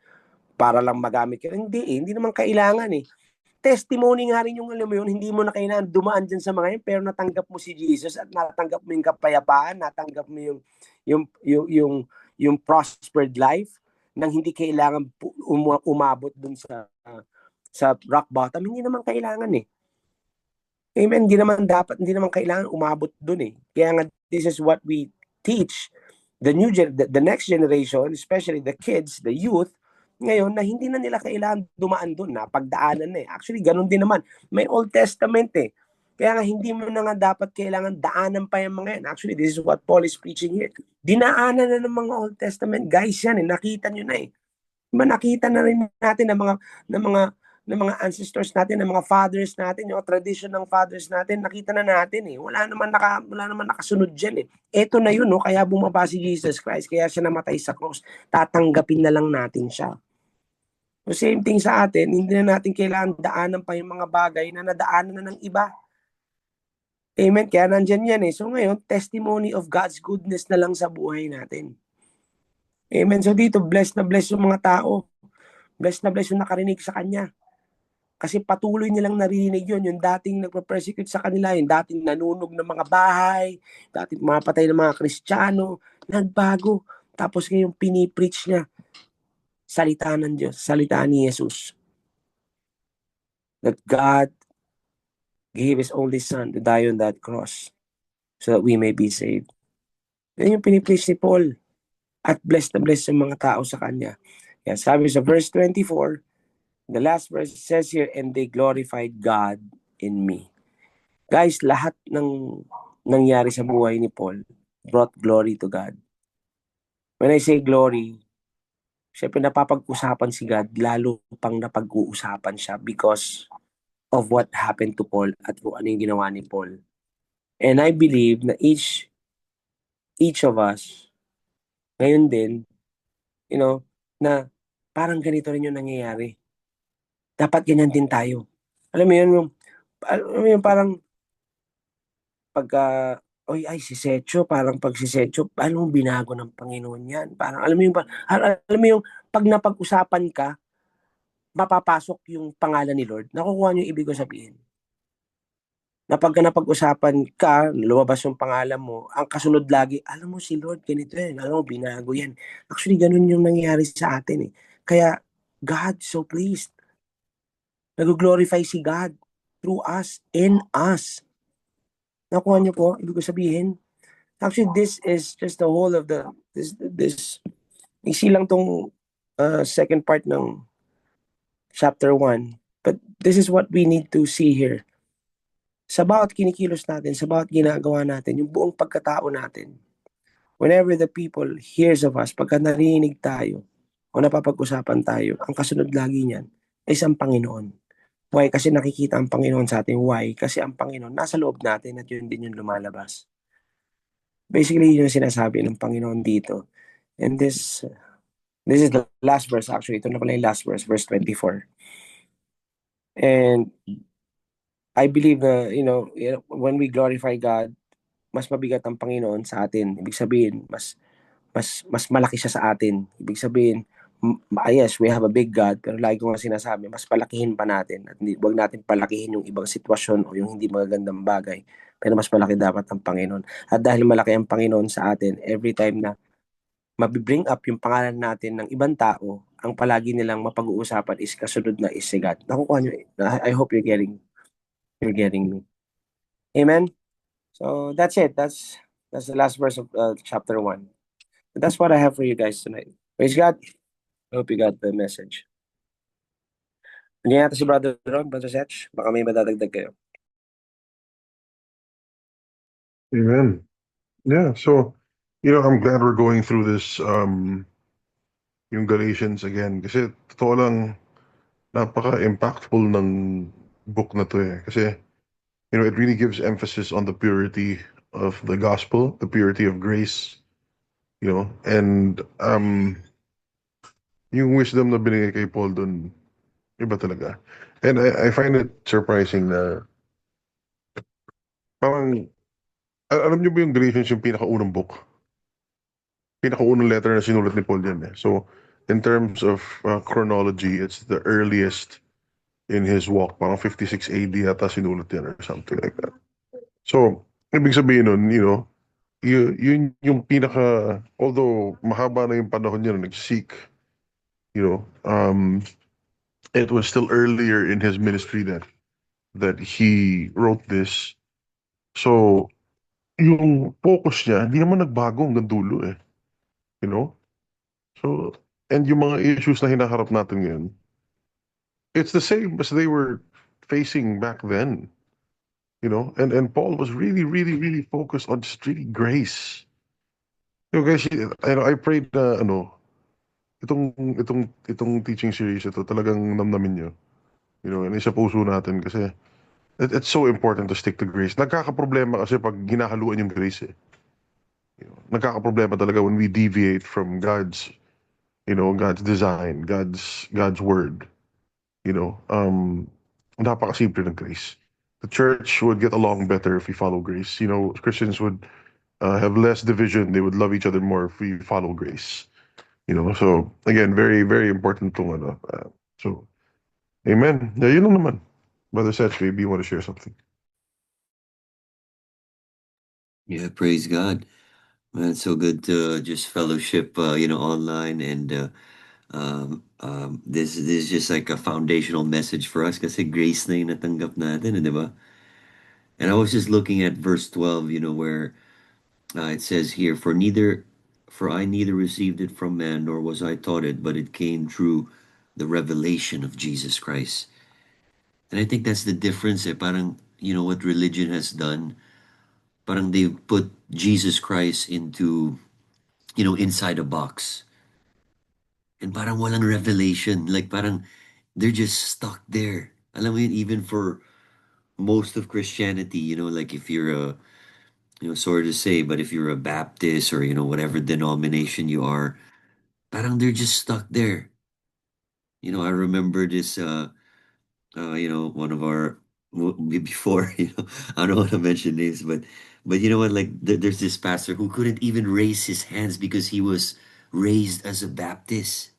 para lang magamit ka. Hindi eh. Hindi naman kailangan eh. Testimony nga rin yung alam mo yun, hindi mo na kailangan dumaan dyan sa mga yun, pero natanggap mo si Jesus at natanggap mo yung kapayapaan, natanggap mo yung prospered life nang hindi kailangan umabot dun sa rock bottom. Hindi naman kailangan eh. Amen. Hindi naman kailangan umabot dun eh. Kaya nga, this is what we teach the next generation, especially the kids, the youth, ngayon na hindi na nila kailangan dumaan dun na pagdaanan na eh. Actually, ganun din naman. May Old Testament eh. Kaya nga, hindi mo na nga dapat kailangan daanan pa yung mga yan. Actually, this is what Paul is preaching here. Dinaanan na ng mga Old Testament. Guys, yan eh. Nakita nyo na eh. Nakita na rin natin ng mga ancestors natin, ng mga fathers natin, yung tradition ng fathers natin, nakita na natin eh. Wala naman nakasunod diyan eh. Ito na yun, no? Kaya bumaba si Jesus Christ, kaya siya namatay sa cross. Tatanggapin na lang natin siya. So same thing sa atin, hindi na natin kailangan daanan pa yung mga bagay na nadaanan na ng iba. Amen? Kaya nandyan yan eh. So ngayon, testimony of God's goodness na lang sa buhay natin. Amen? So dito, blessed na blessed yung mga tao. Blessed na blessed yung nakarinig sa Kanya. Kasi patuloy nilang naririnig yun, yung dating nagpa-persecute sa kanila, yung dating nanunog ng mga bahay, dating mapatay ng mga Kristiyano, nagbago. Tapos ngayong pinipreach niya, salita ng Diyos, salita ni Jesus. That God gave His only Son to die on that cross so that we may be saved. Yan yung pinipreach ni Paul. At blessed na blessed yung mga tao sa kanya. Yan, sabi sa verse 24, the last verse says here, and they glorified God in me. Guys, lahat ng nangyari sa buhay ni Paul brought glory to God. When I say glory, syempre napapag-usapan si God, lalo pang napag-uusapan siya because of what happened to Paul at kung ano yung ginawa ni Paul. And I believe na each of us, ngayon din, na parang ganito rin yung nangyayari. Dapat ganyan din tayo. Alam mo yun, parang pagka, si Secho, parang pag si Secho, anong binago ng Panginoon yan? Parang, alam mo yung, pag napag-usapan ka, mapapasok yung pangalan ni Lord. Nakukuha niyo yung ibig ko sabihin. Na pagka napag-usapan ka, lumabas yung pangalan mo, ang kasunod lagi, alam mo si Lord, ganito yan, alam mo, binago yan. Actually, ganun yung nangyayari sa atin eh. Kaya, God so pleased. Nag-glorify si God through us, in us. Nakuha niyo po, ibig ko sabihin. Actually, this is just the whole of this isi lang tong second part ng chapter 1. But this is what we need to see here. Sa bawat kinikilos natin, sa bawat ginagawa natin, yung buong pagkatao natin, whenever the people hears of us, pagka narinig tayo, o napapag-usapan tayo, ang kasunod lagi niyan ay isang Panginoon. Why? Kasi nakikita ang Panginoon sa atin. Why? Kasi ang Panginoon nasa loob natin at yun din yung lumalabas. Basically, yun yung sinasabi ng Panginoon dito. And this is the last verse actually. Ito na pala yung last verse, verse 24. And I believe na, when we glorify God, mas mabigat ang Panginoon sa atin. Ibig sabihin, mas malaki siya sa atin. Ibig sabihin, yes, we have a big God, pero lagi ko nga sinasabi, mas palakihin pa natin at hindi, wag natin palakihin yung ibang sitwasyon o yung hindi magagandang bagay, pero mas malaki dapat ang Panginoon. At dahil malaki ang Panginoon sa atin, every time na mabi-bring up yung pangalan natin ng ibang tao, ang palagi nilang mapag-uusapan is kasunod na is si God. Nakukuha nyo, I hope you're getting me. Amen? So, that's it. That's the last verse of chapter 1. That's what I have for you guys tonight. Praise God. I hope you got the message. Hindi natin si Brother Ron, Brother Setch. Baka may madadagdag kayo. Amen. Yeah, so, I'm glad we're going through this, yung Galatians again. Kasi, totoo lang, napaka-impactful ng book na to eh. Kasi, it really gives emphasis on the purity of the gospel, the purity of grace, and yung wisdom na binigay kay Paul dun, iba talaga. And I find it surprising na parang, alam niyo ba yung Galatians yung pinakaunang book? Pinakaunang letter na sinulat ni Paul yan eh. So, in terms of chronology, it's the earliest in his walk. Parang 56 AD yata sinulat yan or something like that. So, ibig sabihin nun, yun yung pinaka, although mahaba na yung panahon niya na nag-seek, you know, um, it was still earlier in his ministry that he wrote this. So, yung focus niya, hindi naman nagbago hanggang dulo eh. You know? So, and yung mga issues na hinaharap natin ngayon, it's the same as they were facing back then. And Paul was really, really, really focused on just really grace. Guys, I prayed na itong itong teaching series ito talagang namnamin nyo. And isa puso natin kasi it's so important to stick to grace. Nagkakaproblema kasi pag hinahaluan yung grace eh. Nagkakaproblema talaga when we deviate from God's design, God's word. You know, napakasimple ng grace. The church would get along better if we follow grace. Christians would have less division. They would love each other more if we follow grace. So again, very, very important tong so, amen. Yeah, yun lang naman. Brother Seth, maybe you want to share something. Yeah, praise God. Man, it's so good to just fellowship, online, and this is just like a foundational message for us kasi grace na yung natanggap natin, di ba? And I was just looking at verse 12, where it says here, for I neither received it from man, nor was I taught it, but it came through the revelation of Jesus Christ. And I think that's the difference, parang, what religion has done. Parang they put Jesus Christ into, inside a box. And parang walang revelation. Like parang they're just stuck there. Alam mo yun, even for most of Christianity, like if you're sorry to say, but if you're a Baptist or, whatever denomination you are, parang they're just stuck there. I remember this, one of our, before, I don't want to mention names, but you know what, like there's this pastor who couldn't even raise his hands because he was raised as a Baptist.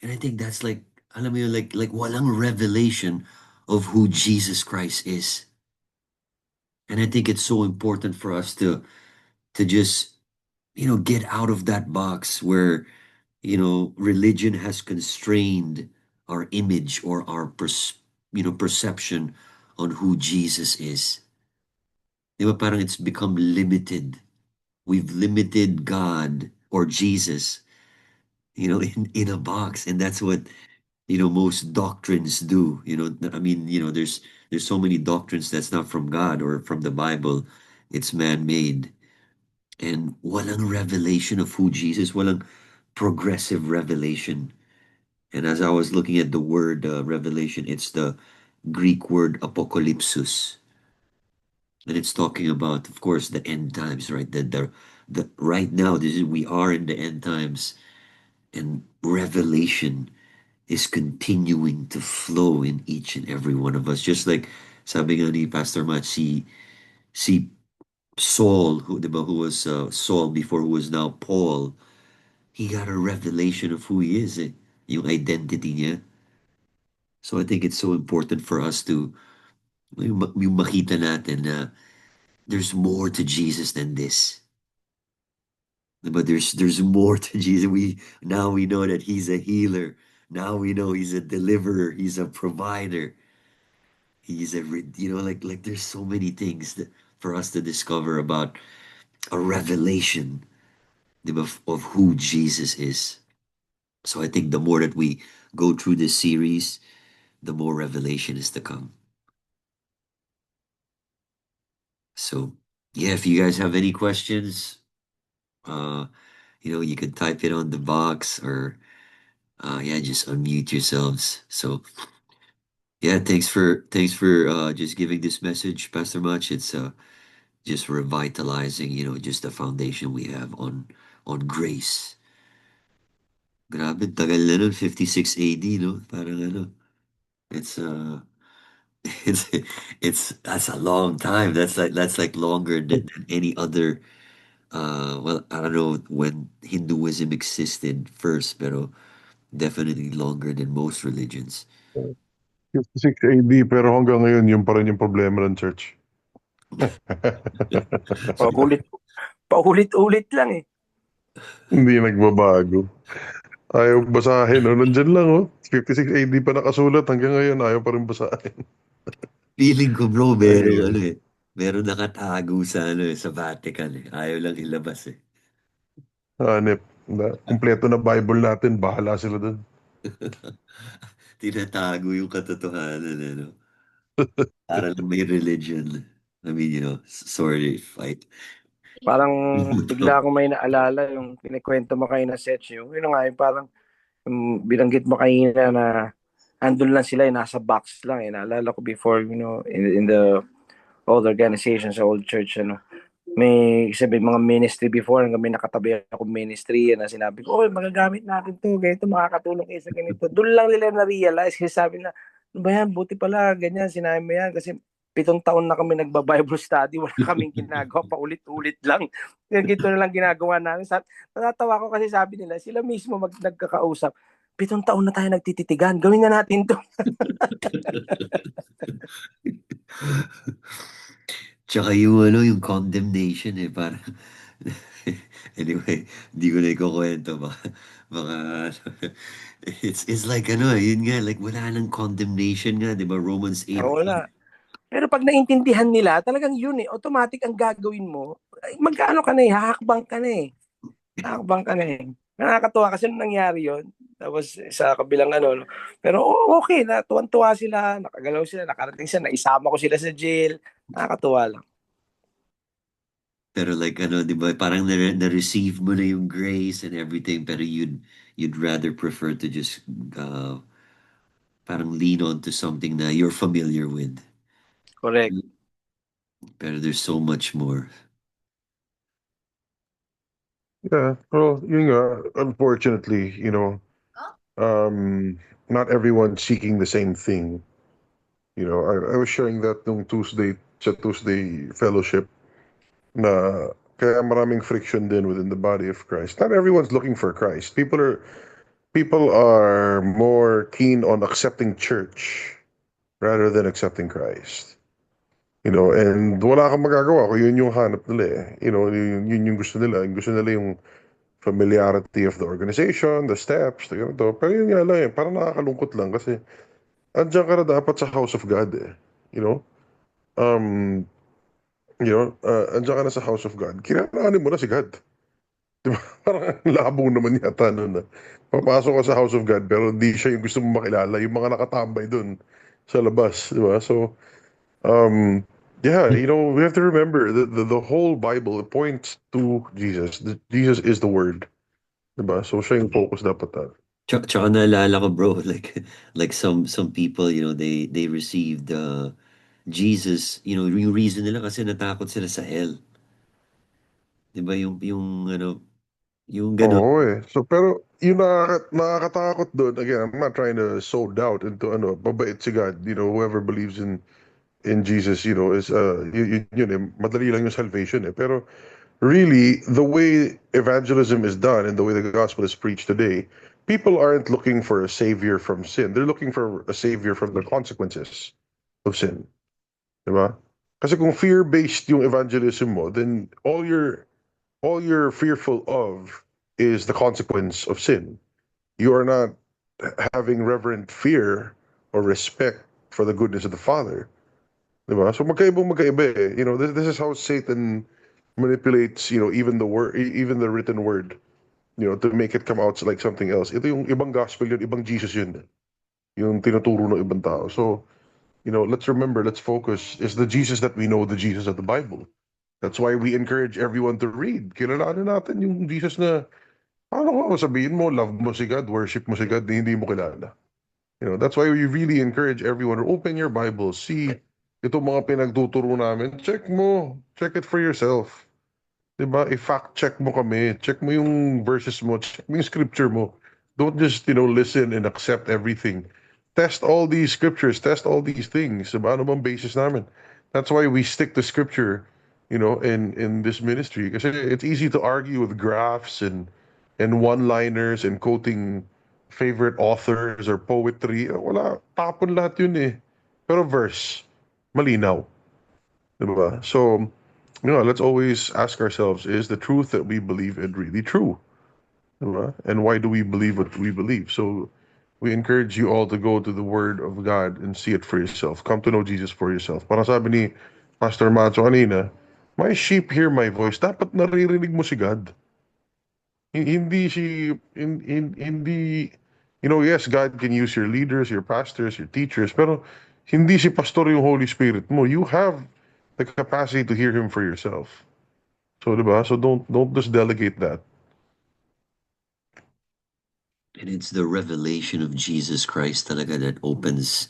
And I think that's like, alam mo yun, like walang revelation of who Jesus Christ is. And I think it's so important for us to just, get out of that box where, religion has constrained our image or our perception on who Jesus is. Di ba parang it's become limited. We've limited God or Jesus, in a box. And that's what most doctrines do. I mean, there's so many doctrines that's not from God or from the Bible. It's man-made. And walang revelation of who Jesus, walang progressive revelation. And as I was looking at the word revelation, it's the Greek word apocalypsus. And it's talking about, of course, the end times, right? The right now, we are in the end times, and revelation is continuing to flow in each and every one of us. Just like sabi nga ni Pastor Matt, si Saul, who, di ba, who was Saul before, who is now Paul. he got a revelation of who he is, eh. Yung identity niya. So I think it's so important for us to yung makita natin na there's more to Jesus than this. But there's more to Jesus. We know that he's a healer. Now we know he's a deliverer. He's a provider. He's like there's so many things for us to discover about a revelation, of who Jesus is. So I think the more that we go through this series, the more revelation is to come. So yeah, if you guys have any questions, uh, you can type it on the box or yeah, just unmute yourselves. So yeah, thanks for just giving this message, Pastor Much. It's just revitalizing, just the foundation we have on grace. Grabe, tagal na nun, 56 AD, no? Parang ano, it's it's that's a long time. That's like longer than any other well, I don't know when Hinduism existed first, pero definitely longer than most religions. 56 AD, pero hanggang ngayon, yun pa rin yung problema ng church. Paulit, paulit-ulit lang eh. Hindi nagbabago. Ayaw basahin, no? Nandyan lang, oh. 56 AD pa nakasulat. Hanggang ngayon, ayaw pa rin basahin. Feeling ko bro, Ayun. meron nakatago sa Vatican eh. Ayaw lang ilabas eh. Hanip. Kumpleto na Bible natin. Bahala sila dun. Tinatago yung katotohanan, ano. Para lang may religion. I mean, sorry, fight. Parang bigla akong may naalala yung kinikwento mo kayo na Seth, yung nga, yung parang binanggit mo kanina na andun lang sila, nasa box lang. Naalala ko before, in the old organization sa old church, may mga ministry before, hanggang may nakatabi ako ministry, na sinabi ko, magagamit natin to, ganito, makakatulong kayo sa ganito. Doon lang nila na-realize, kasi sabi na, ano ba yan, buti pala, ganyan, sinabi mo yan, kasi 7 taon na kami nagba-Bible study, wala kaming ginagawa, paulit-ulit lang. Ganito na lang ginagawa namin. Natatawa ko kasi sabi nila, sila mismo nagkakausap, 7 taon na tayo nagtititigan, gawin na natin to. Tsaka yung condemnation eh, parang anyway, hindi ko na ikukwento baka it's like yun nga, like wala nang condemnation nga, di ba? Romans 8. Wala. Pero pag naintindihan nila, talagang yun eh, automatic ang gagawin mo, magkano ka na eh, hahakbang ka na eh. Hahakbang ka na eh. Nakakatuwa kasi nung nangyari yun, tapos sa kabilang no? Pero okay na, tuwan-tuwa sila, nakagalaw sila, nakarating sila, naisama ko sila sa jail, nakakatuwa lang. Pero like di ba, parang na-receive mo na yung grace and everything, pero you'd rather prefer to just parang lean on to something na you're familiar with. Correct. Pero there's so much more. Yeah, well, yun nga, unfortunately, not everyone seeking the same thing. I was sharing that nung Tuesday fellowship na kaya maraming friction din within the body of Christ. Not everyone's looking for Christ. People are more keen on accepting church rather than accepting Christ. And wala kang magagawa kung yun yung hanap nila eh. Yun yung gusto nila. Gusto nila yung familiarity of the organization, the steps, the ganito. Pero yun nga lang eh, parang nakakalungkot lang kasi andyan ka na dapat sa house of God eh. You know? Andyan ka na sa house of God. Kinakanin mo na si God. Diba? Parang labo naman yata nun na. Papasok ka sa house of God pero hindi siya yung gusto mo makilala. Yung mga nakatambay dun sa labas. Diba? So, yeah, we have to remember the whole Bible points to Jesus. Jesus is the Word. Diba? So, siya yung focus dapat natin. Tsaka naalala ko bro, like some people, they received Jesus, yung reason nila kasi natakot sila sa hell. 'Di ba yung gano'n. Oo eh. So, pero yung nakakatakot doon, again, I'm not trying to sow doubt into babait si God. Whoever believes in Jesus, is, yun eh, madali lang yung salvation eh. Pero really, the way evangelism is done and the way the gospel is preached today, people aren't looking for a savior from sin. They're looking for a savior from the consequences of sin. Diba? Kasi kung fear-based yung evangelism mo, then all you're fearful of is the consequence of sin. You are not having reverent fear or respect for the goodness of the Father. Diba? So magkaiba eh. This is how Satan manipulates, even the word, even the written word, to make it come out like something else. Ito yung ibang gospel yun, ibang Jesus yun. Yung tinuturo ng ibang tao. So, let's remember, let's focus. Is the Jesus that we know the Jesus of the Bible? That's why we encourage everyone to read. Kilalanin natin yung Jesus na, paano ko sabihin mo, love mo si God, worship mo si God, na hindi mo kilala. That's why we really encourage everyone to open your Bible, see itong mga pinagtuturo namin, check it for yourself. Diba? I-fact check mo kami, check mo yung verses mo, check mo yung scripture mo. Don't just, listen and accept everything. Test all these scriptures, test all these things. Diba? Ano bang basis namin? That's why we stick to scripture, in this ministry. Kasi it's easy to argue with graphs and one-liners and quoting favorite authors or poetry. Wala, tapon lahat yun eh. Pero verse, malinaw. Diba? So, let's always ask ourselves, is the truth that we believe in really true? Diba? And why do we believe what we believe? So, we encourage you all to go to the Word of God and see it for yourself. Come to know Jesus for yourself. Parang sabi ni Pastor Macho kanina, my sheep hear my voice. Dapat naririnig mo si God. Hindi hindi, yes, God can use your leaders, your pastors, your teachers, pero hindi si pastor yung Holy Spirit mo. You have the capacity to hear Him for yourself. So, diba? So don't just delegate that. And it's the revelation of Jesus Christ talaga that opens,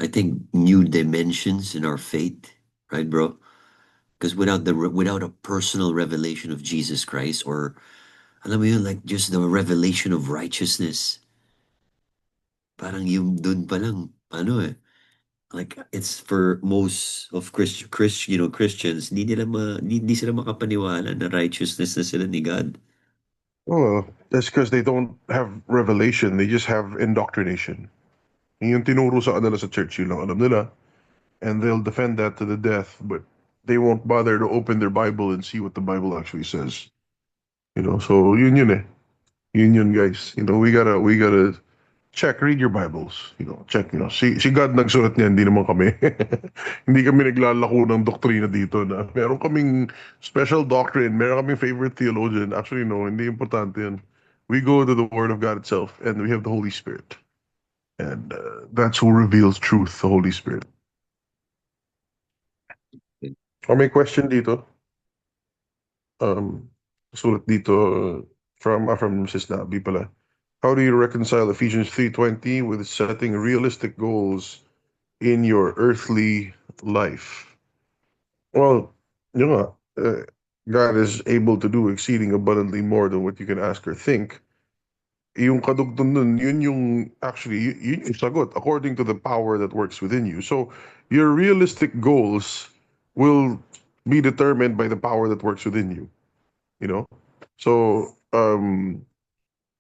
I think, new dimensions in our faith, right, bro? Because without a personal revelation of Jesus Christ, or alam mo yun, like just the revelation of righteousness, parang yung dun pa lang, ano eh, like it's for most of Christians, hindi sila makapaniwala na righteousness na sila ni God. Well, that's because they don't have revelation. They just have indoctrination. Yung tinuro sa kanila sa church, yun lang alam nila. And they'll defend that to the death, but they won't bother to open their Bible and see what the Bible actually says. So yun eh. Yun guys. We gotta check, read your Bibles. Check, si God nagsulat niya, hindi naman kami. Hindi kami naglalako ng doktrina dito na meron kaming special doctrine, meron kaming favorite theologian. Actually, no, hindi importante yan. We go to the Word of God itself, and we have the Holy Spirit. And that's who reveals truth, the Holy Spirit. May question dito. Sulat dito from Sis Nabi pala. How do you reconcile Ephesians 3:20 with setting realistic goals in your earthly life? Well, God is able to do exceeding abundantly more than what you can ask or think. Yung kadugtong nun, yun yung actually, yun yung sagot according to the power that works within you. So, your realistic goals will be determined by the power that works within you. So,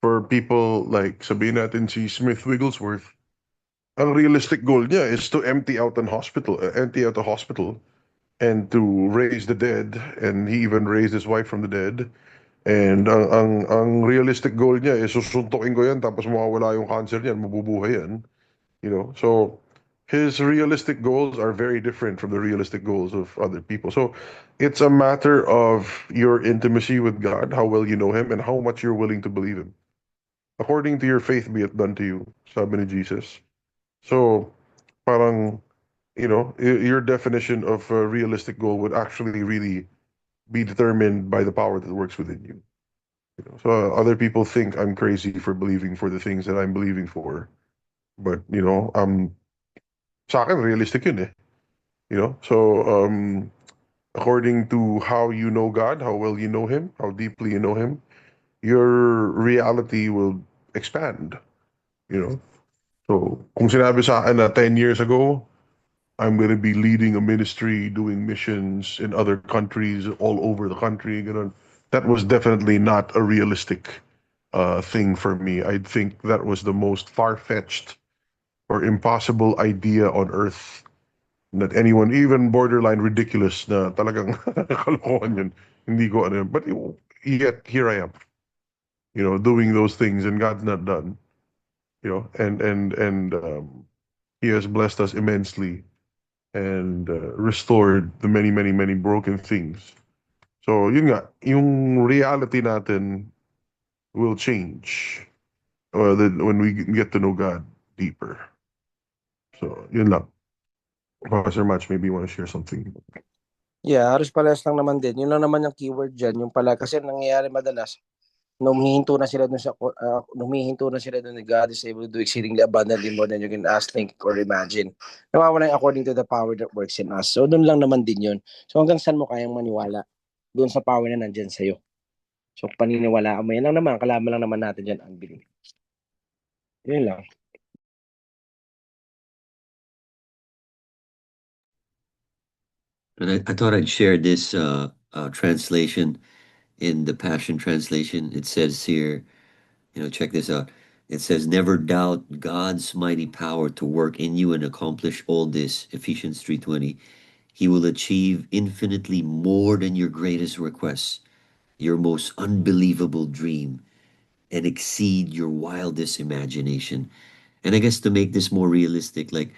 for people like sabihin natin si Smith Wigglesworth, ang realistic goal niya is to empty out a hospital and to raise the dead, and he even raised his wife from the dead. And ang realistic goal niya is susuntukin ko yan tapos mawawala yung cancer niyan, mabubuhay yan. So his realistic goals are very different from the realistic goals of other people. So it's a matter of your intimacy with God, how well you know Him, and how much you're willing to believe Him. According to your faith be it done to you, sabi ni Jesus. So, parang, your definition of a realistic goal would actually really be determined by the power that works within you. So other people think I'm crazy for believing for the things that I'm believing for. But, sa akin, realistic yun eh. So, according to how you know God, how well you know Him, how deeply you know Him, your reality will expand. So, kung sinabi sa akin na 10 years ago, I'm going to be leading a ministry, doing missions in other countries all over the country. Ganun. That was definitely not a realistic thing for me. I think that was the most far-fetched or impossible idea on earth that anyone, even borderline ridiculous na talagang kalokohan yun. Hindi ko ano yun. But yet, here I am, doing those things and God's not done, and He has blessed us immensely and restored the many, many, many broken things. So, yun nga, yung reality natin will change when we get to know God deeper. So, yun lang. Pastor Match, maybe you want to share something. Yeah, halos parehas lang naman din. Yun lang naman yung keyword dyan. Yung pala, kasi nangyayari madalas, humihinto na sila dun na God is able to do exceedingly abundantly more than you can ask, think, or imagine. Nawawala yung according to the power that works in us. So, dun lang naman din yun. So, hanggang saan mo kayang maniwala dun sa power na nandyan sa'yo. So, paniniwalaan mo. Yan lang naman. Kalaban lang naman natin dyan, unbelief. Yun lang. And I thought I'd share this translation in the Passion Translation. It says here, check this out. It says, never doubt God's mighty power to work in you and accomplish all this. Ephesians 3:20. He will achieve infinitely more than your greatest requests, your most unbelievable dream, and exceed your wildest imagination. And I guess to make this more realistic, like,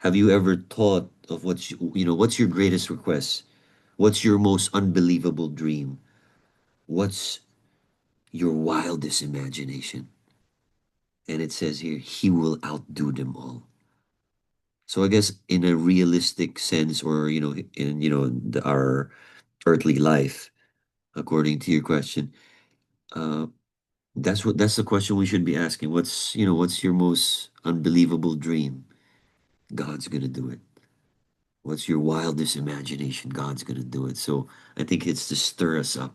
have you ever thought of what's your greatest request? What's your most unbelievable dream? What's your wildest imagination? And it says here, he will outdo them all. So I guess in a realistic sense, or in our earthly life, according to your question, uh, that's the question we should be asking. What's your most unbelievable dream? God's gonna do it. What's your wildest imagination? God's gonna do it. So I think it's to stir us up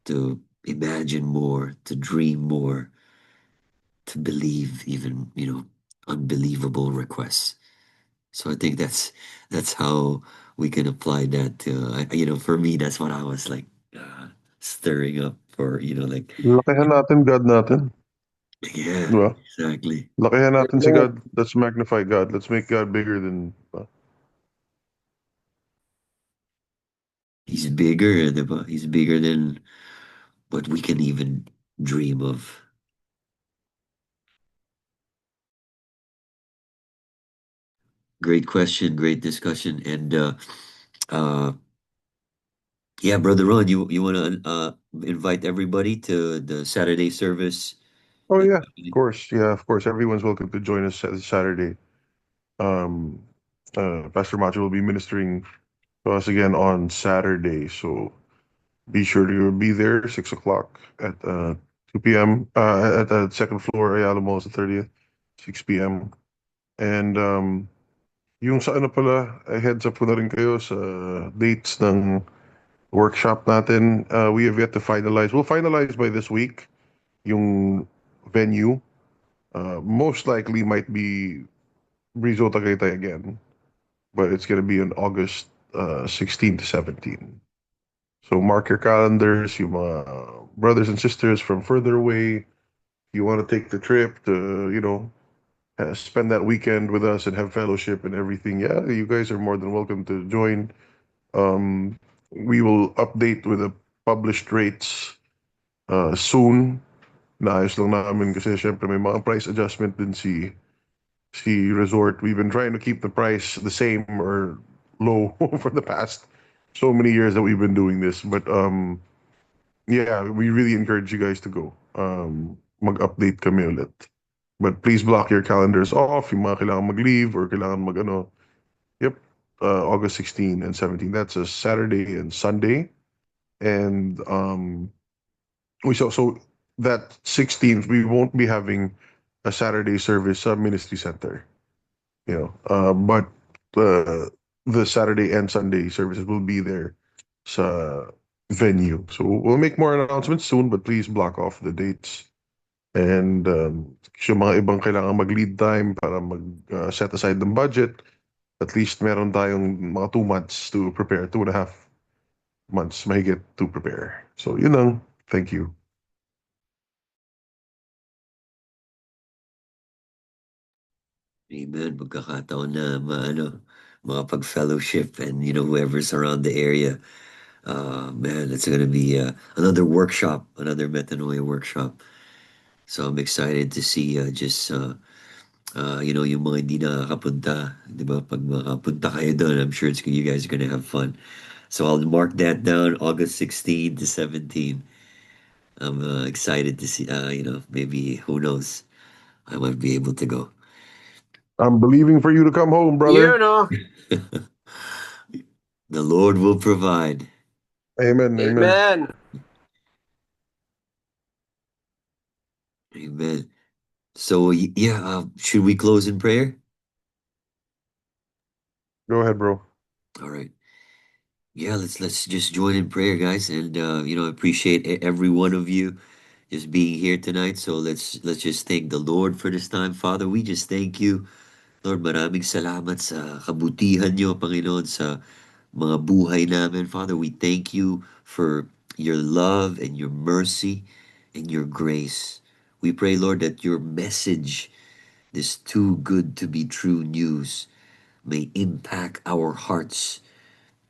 to imagine more, to dream more, to believe even, unbelievable requests. So I think that's how we can apply that to, for me, that's what I was like stirring up for, like, Lakihan natin God natin. yeah, Di ba? exactly. Lakihan natin si God. Let's magnify God. Let's make God bigger than... He's bigger, diba? He's bigger than what we can even dream of. Great question, great discussion, and uh, yeah, brother Ron, you want to invite everybody to the Saturday service Oh, that's yeah, of happening? course. Yeah, of course. Everyone's welcome to join us Saturday. Um, Pastor Macho will be ministering to us again on Saturday. So be sure to be there 6 o'clock at 2 p.m. At the second floor, Ayala Mall, sa 30th, 6 p.m. And yung sa ano pala, heads up po na rin kayo sa dates ng workshop natin. We have yet to finalize. We'll finalize by this week yung venue. Most likely might be Rizzo Tagaytay again, but it's gonna be on August 16 to 17. So mark your calendars, you mga brothers and sisters from further away. You want to take the trip to, spend that weekend with us and have fellowship and everything. Yeah, you guys are more than welcome to join. We will update with the published rates soon. Naayos lang namin kasi syempre may mga price adjustment din si Resort. We've been trying to keep the price the same or low for the past so many years that we've been doing this. But yeah, we really encourage you guys to go. Mag-update kami ulit. But please block your calendars off. Yung mga kailangan mag-leave or kailangan mag-ano. Yep, August 16 and 17. That's a Saturday and Sunday. And so that 16th, we won't be having a Saturday service at Ministry Center. But the Saturday and Sunday services will be there sa venue. So we'll make more announcements soon, but please block off the dates. And yung mga ibang kailangan mag-lead time para mag-set aside ng budget, at least meron tayong mga 2 months to prepare, 2.5 months mahigit to prepare. So yun lang. Thank you. Amen. Magkakataon na makapag-fellowship and, whoever's around the area. Man, it's gonna be another workshop, another Metanoia workshop. So I'm excited to see yung mga hindi nakakapunta, di ba? Pag makapunta kayo doon, I'm sure you guys are gonna have fun. So I'll mark that down, August 16 to 17. I'm excited to see, maybe, who knows, I might be able to go. I'm believing for you to come home, brother. Yun, no? The Lord will provide. Amen. Amen. Amen. So, should we close in prayer? Go ahead, bro. All right. Yeah, let's just join in prayer, guys, and I appreciate every one of you just being here tonight. So let's just thank the Lord for this time, Father. We just thank you, Lord. Maraming salamat sa kabutihan niyo, Panginoon, sa mga buhay namin, Father. We thank you for your love and your mercy and your grace. We pray, Lord, that your message, this too good to be true news, may impact our hearts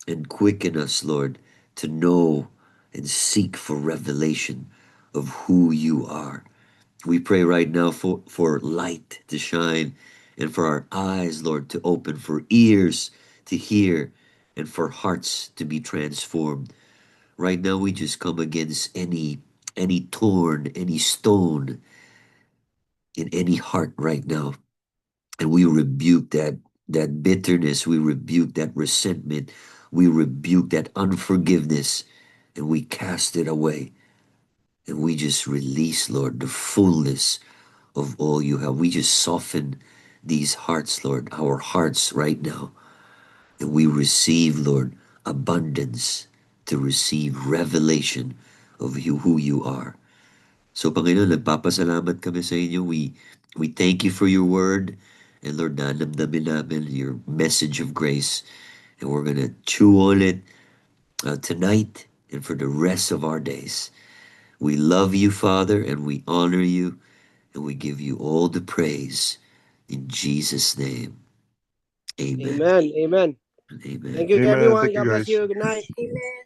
and quicken us, Lord, to know and seek for revelation of who you are. We pray right now for light to shine and for our eyes, Lord, to open, for ears to hear, and for hearts to be transformed. Right now, we just come against any any stone in any heart right now. And we rebuke that bitterness, we rebuke that resentment, we rebuke that unforgiveness, and we cast it away. And we just release, Lord, the fullness of all you have. We just soften these hearts, Lord, our hearts right now. And we receive, Lord, abundance to receive revelation of who you are. So, Panginoon, nagpapasalamat kami sa inyo. We thank you for your word. And Lord, nanamdamin namin your message of grace. And we're going to chew on it tonight and for the rest of our days. We love you, Father, and we honor you, and we give you all the praise. In Jesus' name, amen. Amen. Amen. Amen. Thank you, Amen. everyone. Thank you, God bless guys. you. Good night. Amen.